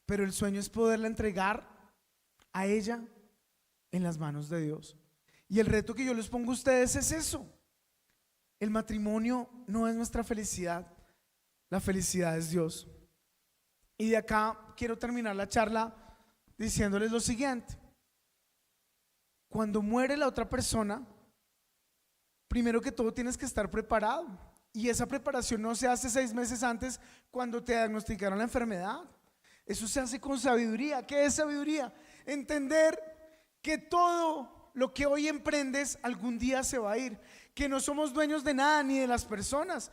pero el sueño es poderla entregar a ella en las manos de Dios. Y el reto que yo les pongo a ustedes es eso. El matrimonio no es nuestra felicidad, la felicidad es Dios. Y de acá quiero terminar la charla diciéndoles lo siguiente: cuando muere la otra persona, primero que todo tienes que estar preparado, y esa preparación no se hace 6 meses antes cuando te diagnosticaron la enfermedad. Eso se hace con sabiduría. ¿Qué es sabiduría? Entender que todo lo que hoy emprendes algún día se va a ir, que no somos dueños de nada ni de las personas.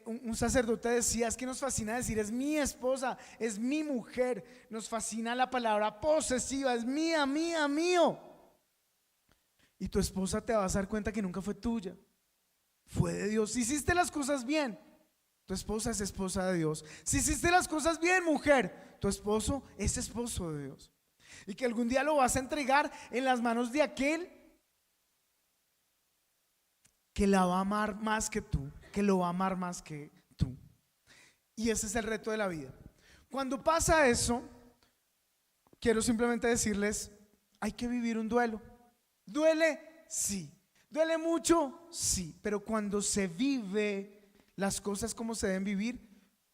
Un sacerdote decía, es que nos fascina decir es mi esposa, es mi mujer, nos fascina la palabra posesiva, es mía, mía, mío. Y tu esposa te vas a dar cuenta que nunca fue tuya, fue de Dios. Si hiciste las cosas bien, tu esposa es esposa de Dios. Si hiciste las cosas bien, mujer, tu esposo es esposo de Dios. Y que algún día lo vas a entregar en las manos de aquel que la va a amar más que tú, que lo va a amar más que tú. Y ese es el reto de la vida. Cuando pasa eso, quiero simplemente decirles, hay que vivir un duelo. ¿Duele? Sí. ¿Duele mucho? Sí. Pero cuando se vive las cosas como se deben vivir,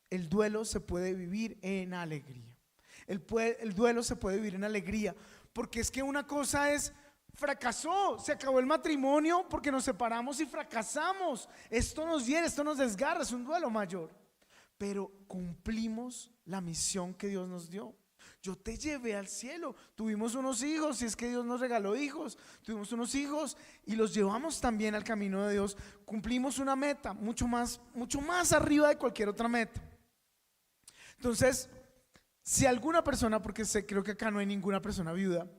el duelo se puede vivir en alegría. El duelo se puede vivir en alegría, porque es que una cosa es, fracasó, se acabó el matrimonio porque nos separamos y fracasamos, esto nos hiere, esto nos desgarra, es un duelo mayor, pero cumplimos la misión que Dios nos dio. Yo te llevé al cielo, tuvimos unos hijos, si es que Dios nos regaló hijos, tuvimos unos hijos y los llevamos también al camino de Dios. Cumplimos una meta mucho más arriba de cualquier otra meta. Entonces, si alguna persona, porque creo que acá no hay ninguna persona viuda,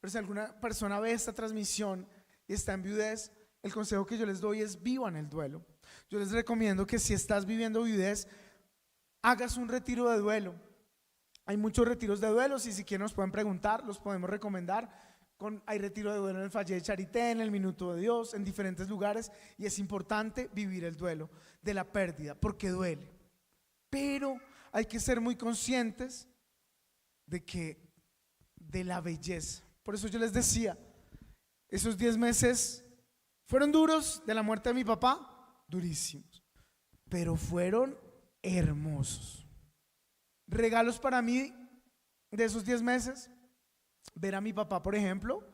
Pero si alguna persona ve esta transmisión y está en viudez, el consejo que yo les doy es vivan el duelo. Yo les recomiendo que si estás viviendo viudez, hagas un retiro de duelo. Hay muchos retiros de duelo, si quieren nos pueden preguntar, los podemos recomendar. Hay retiro de duelo en el Valle de Charité, en el Minuto de Dios, en diferentes lugares, y es importante vivir el duelo de la pérdida, porque duele. Pero hay que ser muy conscientes de la belleza. Por eso yo les decía, esos 10 meses fueron duros de la muerte de mi papá, durísimos, pero fueron hermosos. Regalos para mí de esos 10 meses, ver a mi papá, por ejemplo,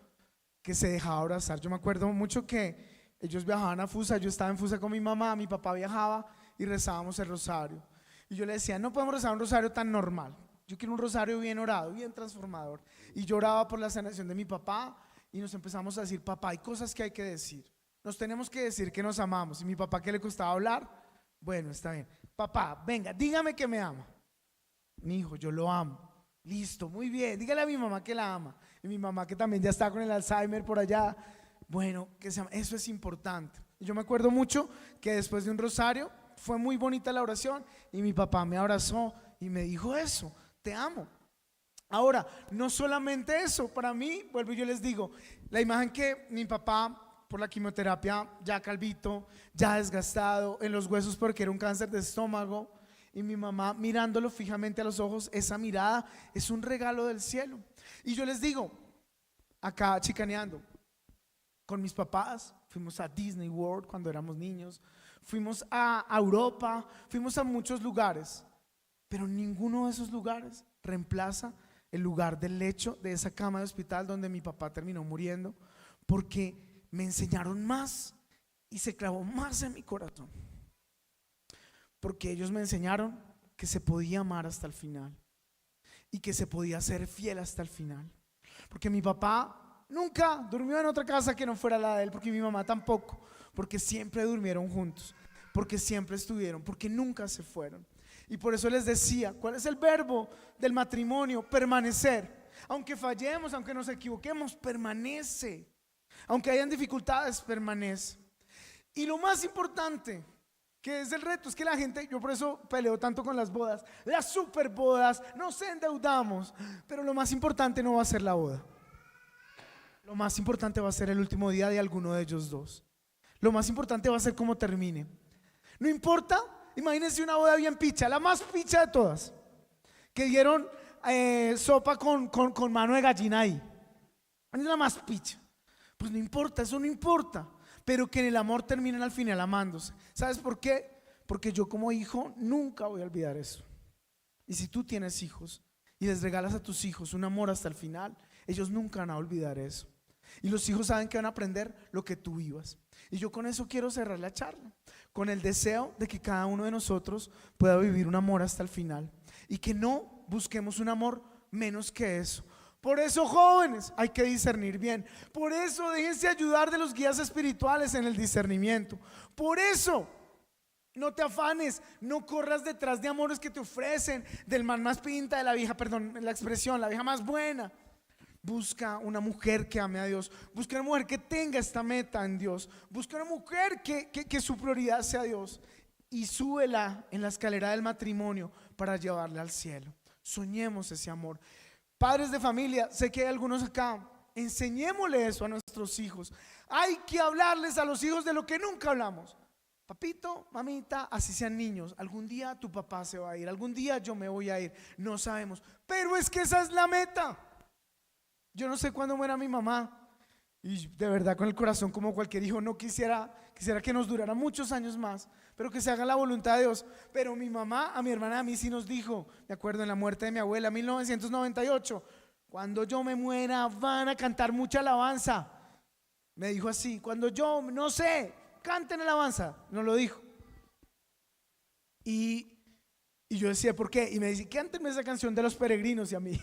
que se dejaba abrazar. Yo me acuerdo mucho que ellos viajaban a Fusa, yo estaba en Fusa con mi mamá, mi papá viajaba y rezábamos el rosario. Y yo le decía, no podemos rezar un rosario tan normal, yo quiero un rosario bien orado, bien transformador. Y lloraba por la sanación de mi papá y nos empezamos a decir, papá, hay cosas que hay que decir, nos tenemos que decir que nos amamos. Y mi papá, que le costaba hablar, bueno, está bien, papá, venga, dígame que me ama. Mi hijo, yo lo amo. Listo, muy bien, dígale a mi mamá que la ama. Y mi mamá, que también ya está con el Alzheimer por allá, bueno, que se ama. Eso es importante. Y yo me acuerdo mucho que después de un rosario fue muy bonita la oración y mi papá me abrazó y me dijo eso, te amo. Ahora, no solamente eso, para mí, vuelvo y yo les digo, la imagen que mi papá, por la quimioterapia, ya calvito, ya desgastado, en los huesos porque era un cáncer de estómago, y mi mamá mirándolo fijamente a los ojos, esa mirada es un regalo del cielo. Y yo les digo, acá chicaneando, con mis papás, fuimos a Disney World cuando éramos niños, fuimos a Europa, fuimos a muchos lugares, pero ninguno de esos lugares reemplaza el lugar del lecho de esa cama de hospital donde mi papá terminó muriendo, porque me enseñaron más y se clavó más en mi corazón. Porque ellos me enseñaron que se podía amar hasta el final y que se podía ser fiel hasta el final. Porque mi papá nunca durmió en otra casa que no fuera la de él, porque mi mamá tampoco, porque siempre durmieron juntos, porque siempre estuvieron, porque nunca se fueron. Y por eso les decía, ¿cuál es el verbo del matrimonio? Permanecer. Aunque fallemos, aunque nos equivoquemos, permanece. Aunque hayan dificultades, permanece. Y lo más importante, que es el reto, es que la gente, yo por eso peleo tanto con las bodas, las super bodas, nos endeudamos, pero lo más importante no va a ser la boda. Lo más importante va a ser el último día de alguno de ellos dos. Lo más importante va a ser cómo termine. No importa, imagínense una boda bien picha, la más picha de todas, que dieron sopa con mano de gallina ahí. Es la más picha. Pues no importa, eso no importa. Pero que en el amor terminen al final amándose. ¿Sabes por qué? Porque yo como hijo nunca voy a olvidar eso. Y si tú tienes hijos y les regalas a tus hijos un amor hasta el final, ellos nunca van a olvidar eso. Y los hijos saben que van a aprender lo que tú vivas. Y yo con eso quiero cerrar la charla, con el deseo de que cada uno de nosotros pueda vivir un amor hasta el final y que no busquemos un amor menos que eso. Por eso, jóvenes, hay que discernir bien. Por eso, déjense ayudar de los guías espirituales en el discernimiento. Por eso, no te afanes, no corras detrás de amores que te ofrecen, del man más pinta, de la vieja, perdón, la expresión, la vieja más buena. Busca una mujer que ame a Dios. Busca una mujer que tenga esta meta en Dios. Busca una mujer que su prioridad sea Dios. Y súbela en la escalera del matrimonio para llevarla al cielo. Soñemos ese amor. Padres de familia, sé que hay algunos acá, enseñémosle eso a nuestros hijos. Hay que hablarles a los hijos de lo que nunca hablamos. Papito, mamita, así sean niños, algún día tu papá se va a ir, algún día yo me voy a ir, no sabemos, pero es que esa es la meta. Yo no sé cuándo muera mi mamá y de verdad con el corazón como cualquier hijo no quisiera que nos durara muchos años más, pero que se haga la voluntad de Dios. Pero mi mamá, a mi hermana, a mí sí nos dijo, de acuerdo en la muerte de mi abuela, 1998, cuando yo me muera van a cantar mucha alabanza. Me dijo así, cuando yo, no sé, canten alabanza, nos lo dijo. Y yo decía, ¿por qué? Y me dice, cántenme esa canción de Los Peregrinos. Y a mí,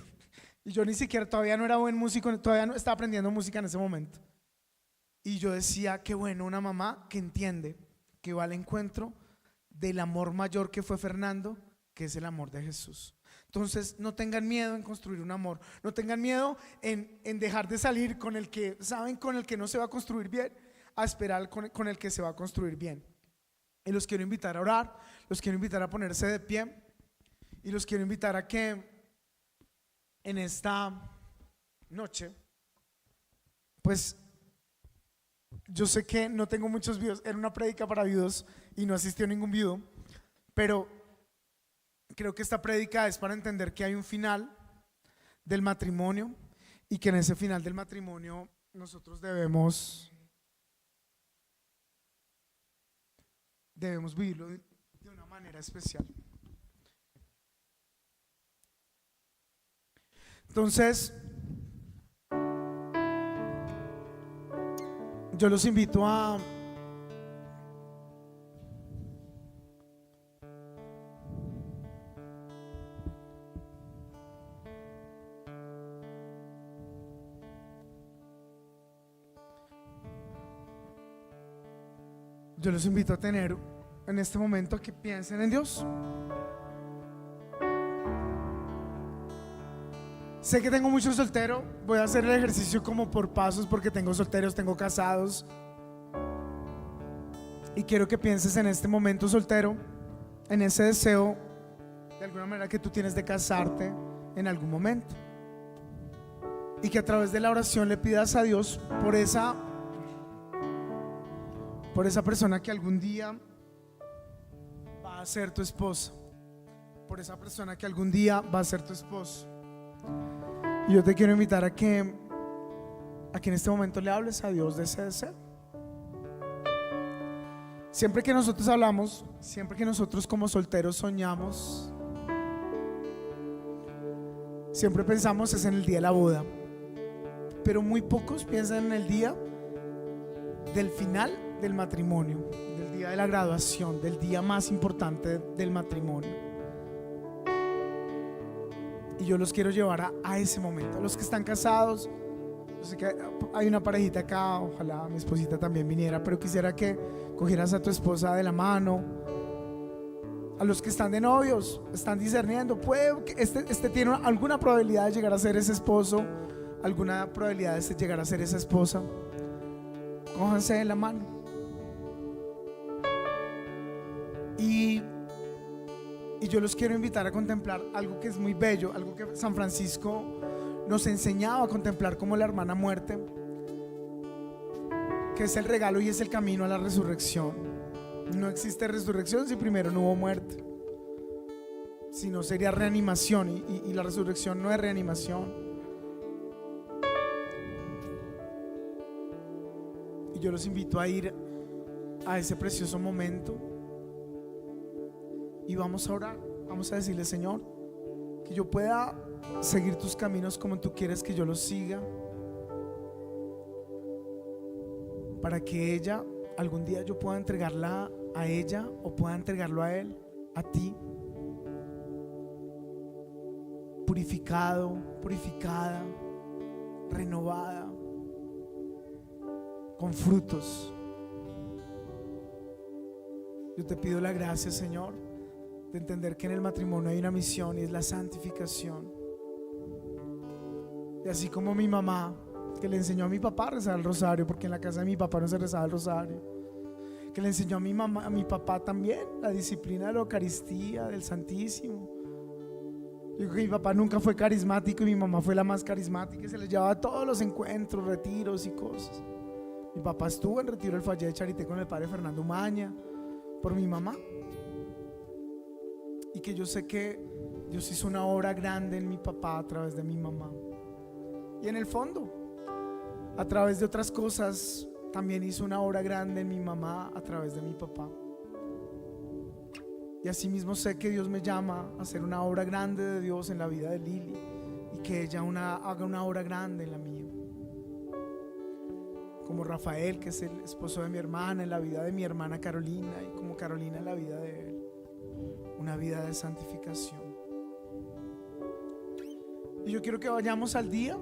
y yo ni siquiera, todavía no era buen músico, todavía no estaba aprendiendo música en ese momento. Y yo decía, qué bueno, una mamá que entiende, que va al encuentro del amor mayor que fue Fernando que es el amor de Jesús. Entonces no tengan miedo en construir un amor, no tengan miedo en dejar de salir con el que saben, con el que no se va a construir bien, a esperar con el que se va a construir bien. Y los quiero invitar a orar, los quiero invitar a ponerse de pie y los quiero invitar a que en esta noche, pues yo sé que no tengo muchos viudos, era una prédica para viudos y no asistió ningún viudo, pero creo que esta prédica es para entender que hay un final del matrimonio y que en ese final del matrimonio nosotros debemos vivirlo de una manera especial. Entonces, yo los invito a tener en este momento que piensen en Dios. Sé que tengo muchos solteros, voy a hacer el ejercicio como por pasos porque tengo solteros, tengo casados. Y quiero que pienses en este momento soltero, en ese deseo de alguna manera que tú tienes de casarte en algún momento. Y que a través de la oración le pidas a Dios por esa persona que algún día va a ser tu esposa, por esa persona que algún día va a ser tu esposo. Y yo te quiero invitar a que en este momento le hables a Dios de ese deseo. Siempre que nosotros hablamos, siempre que nosotros como solteros soñamos, siempre pensamos es en el día de la boda, pero muy pocos piensan en el día del final del matrimonio, del día de la graduación, del día más importante del matrimonio. Y yo los quiero llevar a ese momento. A los que están casados, yo sé que hay una parejita acá, ojalá mi esposita también viniera, pero quisiera que cogieras a tu esposa de la mano. A los que están de novios, están discerniendo, puede que este tiene alguna probabilidad de llegar a ser ese esposo, alguna probabilidad de llegar a ser esa esposa. Cójanse de la mano. Y yo los quiero invitar a contemplar algo que es muy bello, algo que San Francisco nos enseñaba a contemplar como la hermana muerte, que es el regalo y es el camino a la resurrección. No existe resurrección si primero no hubo muerte, si no sería reanimación, y la resurrección no es reanimación. Y yo los invito a ir a ese precioso momento y vamos a orar, vamos a decirle: Señor, que yo pueda seguir tus caminos como tú quieres que yo los siga, para que ella, algún día yo pueda entregarla a ella o pueda entregarlo a él, a ti, purificado, purificada, renovada, con frutos. Yo te pido la gracia, Señor, de entender que en el matrimonio hay una misión y es la santificación. Y así como mi mamá, que le enseñó a mi papá a rezar el rosario, porque en la casa de mi papá no se rezaba el rosario, que le enseñó a mi mamá, a mi papá también, la disciplina de la Eucaristía, del Santísimo. Yo creo que mi papá nunca fue carismático y mi mamá fue la más carismática y se les llevaba a todos los encuentros, retiros y cosas. Mi papá estuvo en retiro del Valle de Charité con el padre Fernando Umaña por mi mamá. Y que yo sé que Dios hizo una obra grande en mi papá a través de mi mamá. Y en el fondo, a través de otras cosas, también hizo una obra grande en mi mamá a través de mi papá. Y asimismo sé que Dios me llama a hacer una obra grande de Dios en la vida de Lili, y que ella haga una obra grande en la mía. Como Rafael, que es el esposo de mi hermana, en la vida de mi hermana Carolina, y como Carolina en la vida de él. Una vida de santificación. Y yo quiero que vayamos al día,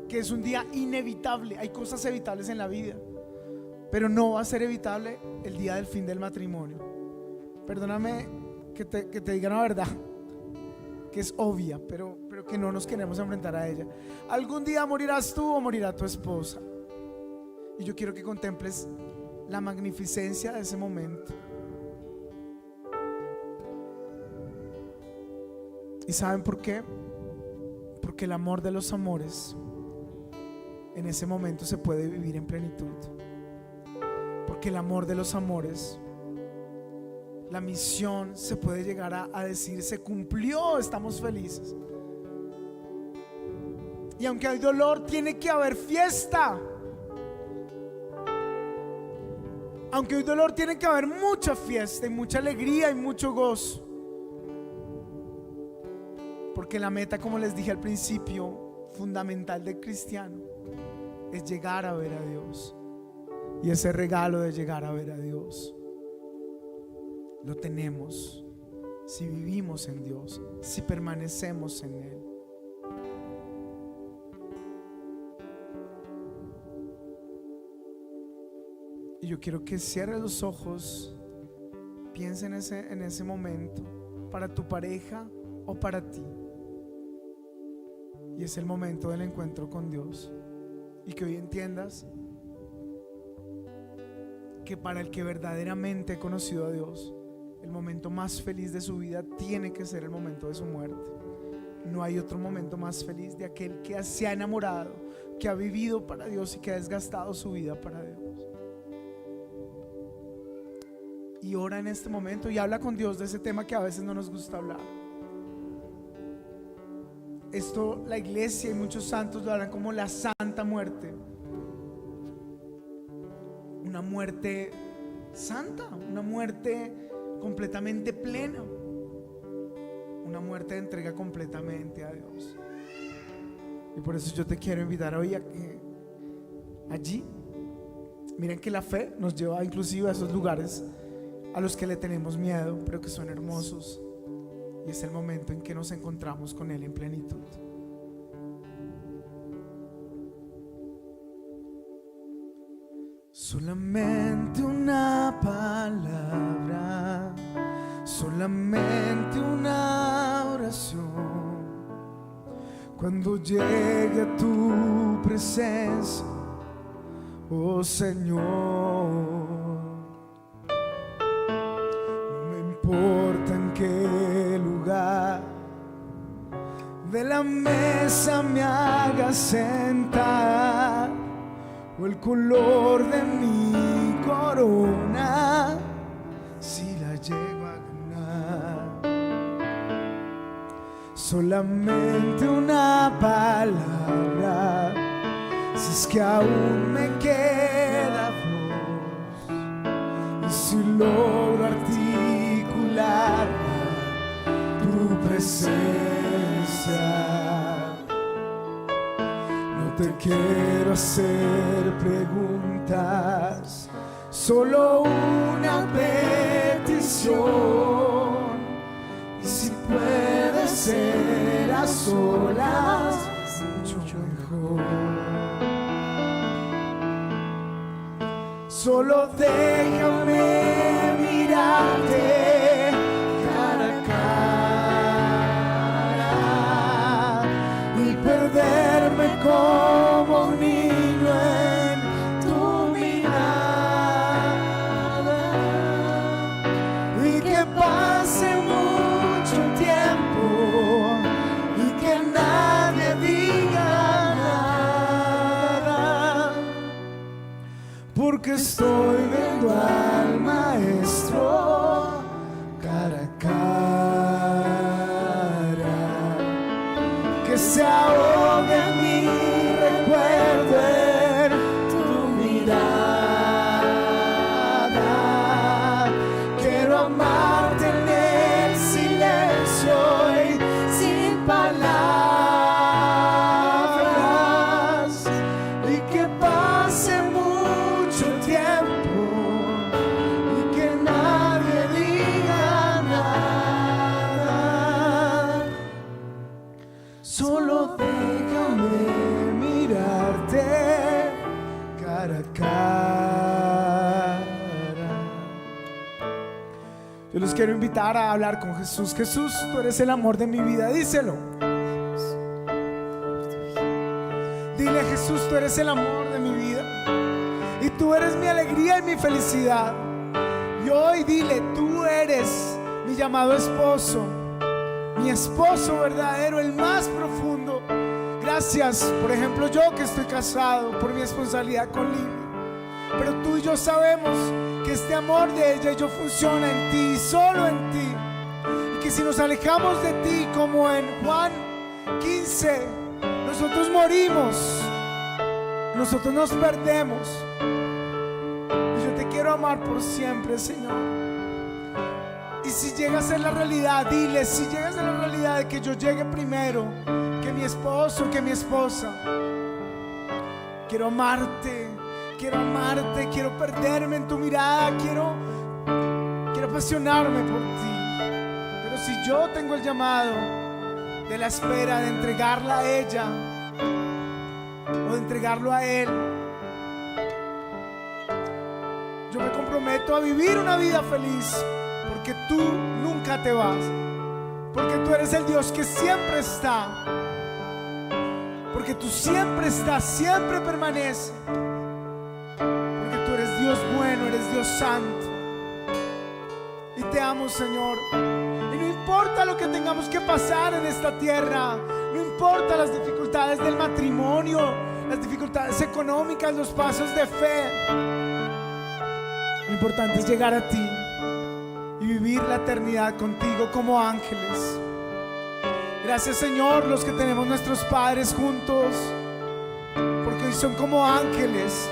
que es un día inevitable. Hay cosas evitables en la vida, pero no va a ser evitable el día del fin del matrimonio. Perdóname que te digan la verdad, que es obvia, pero que no nos queremos enfrentar a ella. Algún día morirás tú o morirá tu esposa. Y yo quiero que contemples la magnificencia de ese momento. ¿Y saben por qué? Porque el amor de los amores en ese momento se puede vivir en plenitud. Porque el amor de los amores, la misión se puede llegar a decir: se cumplió, estamos felices. Y aunque hay dolor, tiene que haber fiesta. Aunque hay dolor, tiene que haber mucha fiesta y mucha alegría y mucho gozo. Porque la meta, como les dije al principio, fundamental del cristiano es llegar a ver a Dios. Y ese regalo de llegar a ver a Dios lo tenemos si vivimos en Dios, si permanecemos en Él. Y yo quiero que cierres los ojos, piensa en ese momento, para tu pareja o para ti. Y es el momento del encuentro con Dios. Y que hoy entiendas que para el que verdaderamente ha conocido a Dios, el momento más feliz de su vida tiene que ser el momento de su muerte. No hay otro momento más feliz de aquel que se ha enamorado, que ha vivido para Dios y que ha desgastado su vida para Dios. Y ora en este momento y habla con Dios de ese tema que a veces no nos gusta hablar. Esto la iglesia y muchos santos lo hablan como la santa muerte. Una muerte santa, una muerte completamente plena, una muerte de entrega completamente a Dios. Y por eso yo te quiero invitar hoy a que allí, miren que la fe nos lleva inclusive a esos lugares a los que le tenemos miedo, pero que son hermosos. Y es el momento en que nos encontramos con Él en plenitud. Solamente una palabra, solamente una oración. Cuando llegue a tu presencia, oh Señor, no importa en qué lugar de la mesa me hagas sentar, o el color de mi corona, si la llego a ganar. Solamente una palabra, si es que aún me queda voz, y si logro articular tu presencia. No te quiero hacer preguntas, solo una petición, y si puede ser a solas, mucho mejor. Solo déjame mirarte cara a cara y perderme como un niño en tu mirada, y que pase mucho tiempo y que nadie diga nada, porque estoy viendo al Maestro cara a cara, que se ahogue en mi recuerdo en tu mirada. Quiero amarte en el silencio y sin palabras, y que pase mucho tiempo y que nadie diga nada. Solo déjame mirarte cara a cara. Yo los quiero invitar a hablar con Jesús. Jesús, tú eres el amor de mi vida, díselo. Dile: Jesús, tú eres el amor de mi vida y tú eres mi alegría y mi felicidad. Y hoy dile: tú eres mi llamado esposo, mi esposo verdadero, el más profundo. Gracias, por ejemplo, yo que estoy casado, por mi responsabilidad con Lili. Pero tú y yo sabemos que este amor de ella y yo funciona en ti, solo en ti. Y que si nos alejamos de ti, como en Juan 15, nosotros morimos, nosotros nos perdemos. Y yo te quiero amar por siempre, Señor. Y si llega a ser la realidad, dile: si llega a ser la realidad de que yo llegue primero que mi esposo, que mi esposa, quiero amarte, quiero perderme en tu mirada, quiero apasionarme por ti. Pero si yo tengo el llamado de la espera, de entregarla a ella o de entregarlo a él, yo me comprometo a vivir una vida feliz, porque tú nunca te vas, porque tú eres el Dios que siempre está, porque tú siempre estás, siempre permaneces, porque tú eres Dios bueno, eres Dios santo. Y te amo, Señor. Y no importa lo que tengamos que pasar en esta tierra, no importa las dificultades del matrimonio, las dificultades económicas, los pasos de fe, lo importante es llegar a ti y vivir la eternidad contigo como ángeles. Gracias, Señor, los que tenemos nuestros padres juntos, porque hoy son como ángeles.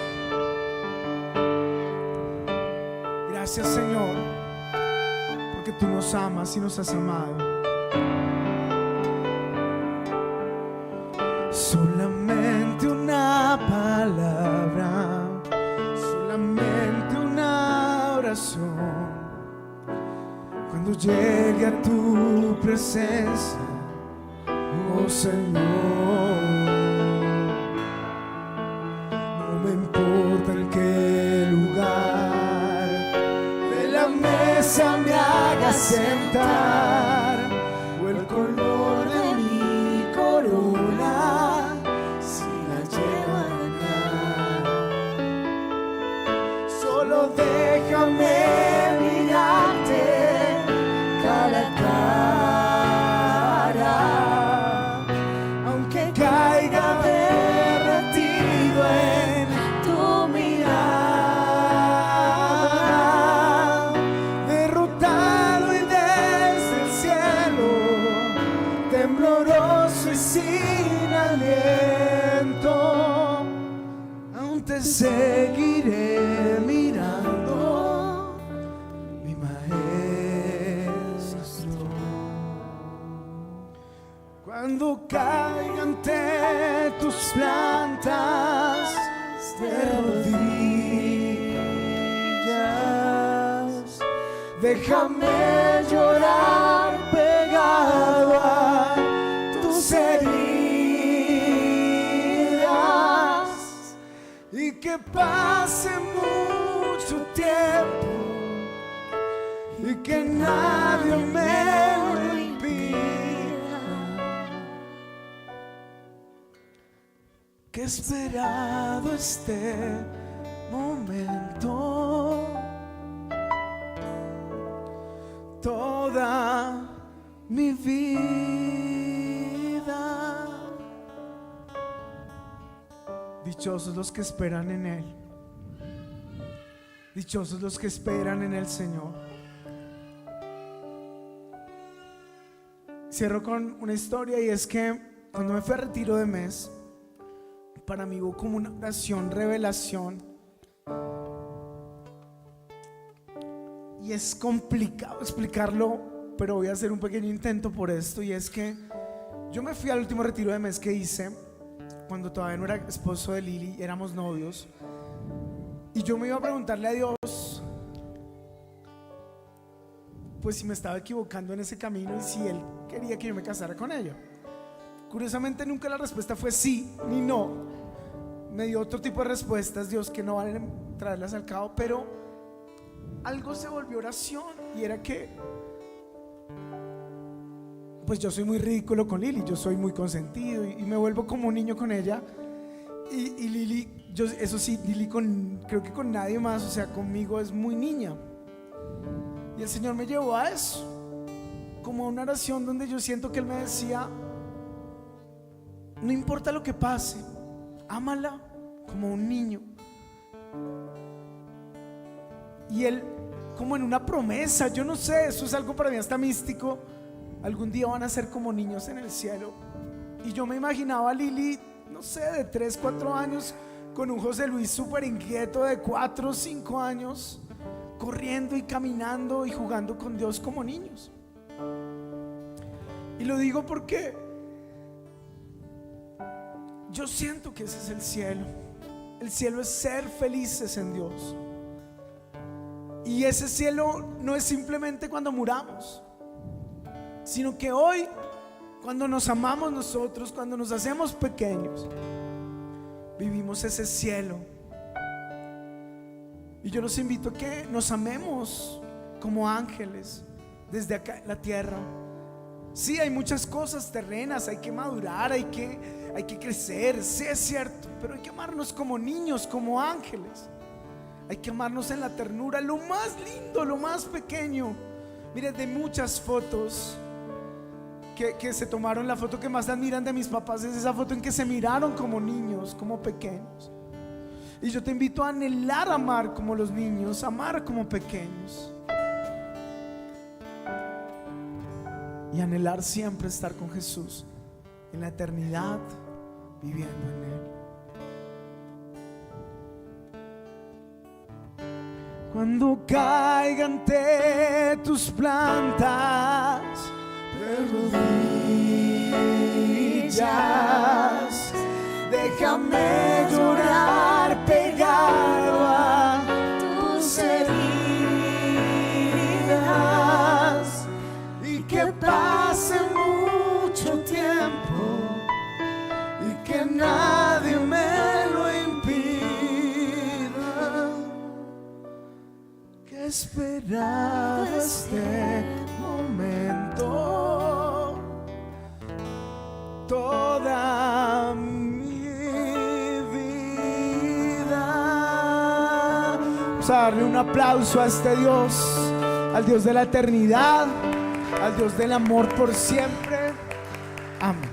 Gracias, Señor, porque tú nos amas y nos has amado. Solamente una palabra, solamente una oración, cuando llegue a tu presencia, oh Señor. No me importa en qué lugar de la mesa me hagas sentar, o el color de mi corona, si la llevo acá. Solo déjame mirarte cara a cara, aunque caiga derretido en tu mirada, derrotado y desde el cielo, tembloroso y sin aliento, aún te seguiré mirando, mi maestro. Cuando caiga ante tus plantas de rodillas, déjame llorar pegado a tus heridas, y que pase mucho tiempo y que nadie me lo impida. Que he esperado este momento toda mi vida. Dichosos los que esperan en Él, dichosos los que esperan en el Señor. Cierro con una historia, y es que cuando me fui a retiro de mes, para mí hubo como una oración, revelación, y es complicado explicarlo, pero voy a hacer un pequeño intento por esto. Y es que yo me fui al último retiro de mes que hice cuando todavía no era esposo de Lili, éramos novios, y yo me iba a preguntarle a Dios, pues si me estaba equivocando en ese camino y si Él quería que yo me casara con ella. Curiosamente nunca la respuesta fue sí ni no. Me dio otro tipo de respuestas Dios que no valen traerlas al cabo, pero algo se volvió oración, y era que pues yo soy muy ridículo con Lili, yo soy muy consentido y me vuelvo como un niño con ella. Y Lili, yo, eso sí, Lili creo que con nadie más, o sea, conmigo es muy niña. Y el Señor me llevó a eso, como a una oración donde yo siento que Él me decía: no importa lo que pase, ámala como un niño. Y Él, como en una promesa, yo no sé, eso es algo para mí hasta místico: algún día van a ser como niños en el cielo. Y yo me imaginaba a Lili, no sé, de 3, 4 años, con un José Luis súper inquieto de 4 o 5 años, corriendo y caminando y jugando con Dios como niños. Y lo digo porque yo siento que ese es el cielo. El cielo es ser felices en Dios. Y ese cielo no es simplemente cuando muramos, sino que hoy, cuando nos amamos nosotros, cuando nos hacemos pequeños, vivimos ese cielo. Y yo los invito a que nos amemos como ángeles desde acá en la tierra. Sí, hay muchas cosas terrenas, hay que madurar, hay que crecer, sí es cierto, pero hay que amarnos como niños, como ángeles. Hay que amarnos en la ternura, lo más lindo, lo más pequeño. Miren, de muchas fotos que se tomaron, la foto que más admiran de mis papás es esa foto en que se miraron como niños, como pequeños. Y yo te invito a anhelar amar como los niños, amar como pequeños, y anhelar siempre estar con Jesús en la eternidad, viviendo en Él. Cuando caiga ante tus plantas de rodillas, déjame llorar pegado a tus heridas, y que pase mucho tiempo y que nadie me lo impida, que esperaba este momento toda mi vida. Vamos a darle un aplauso a este Dios, al Dios de la eternidad, al Dios del amor por siempre. Amén.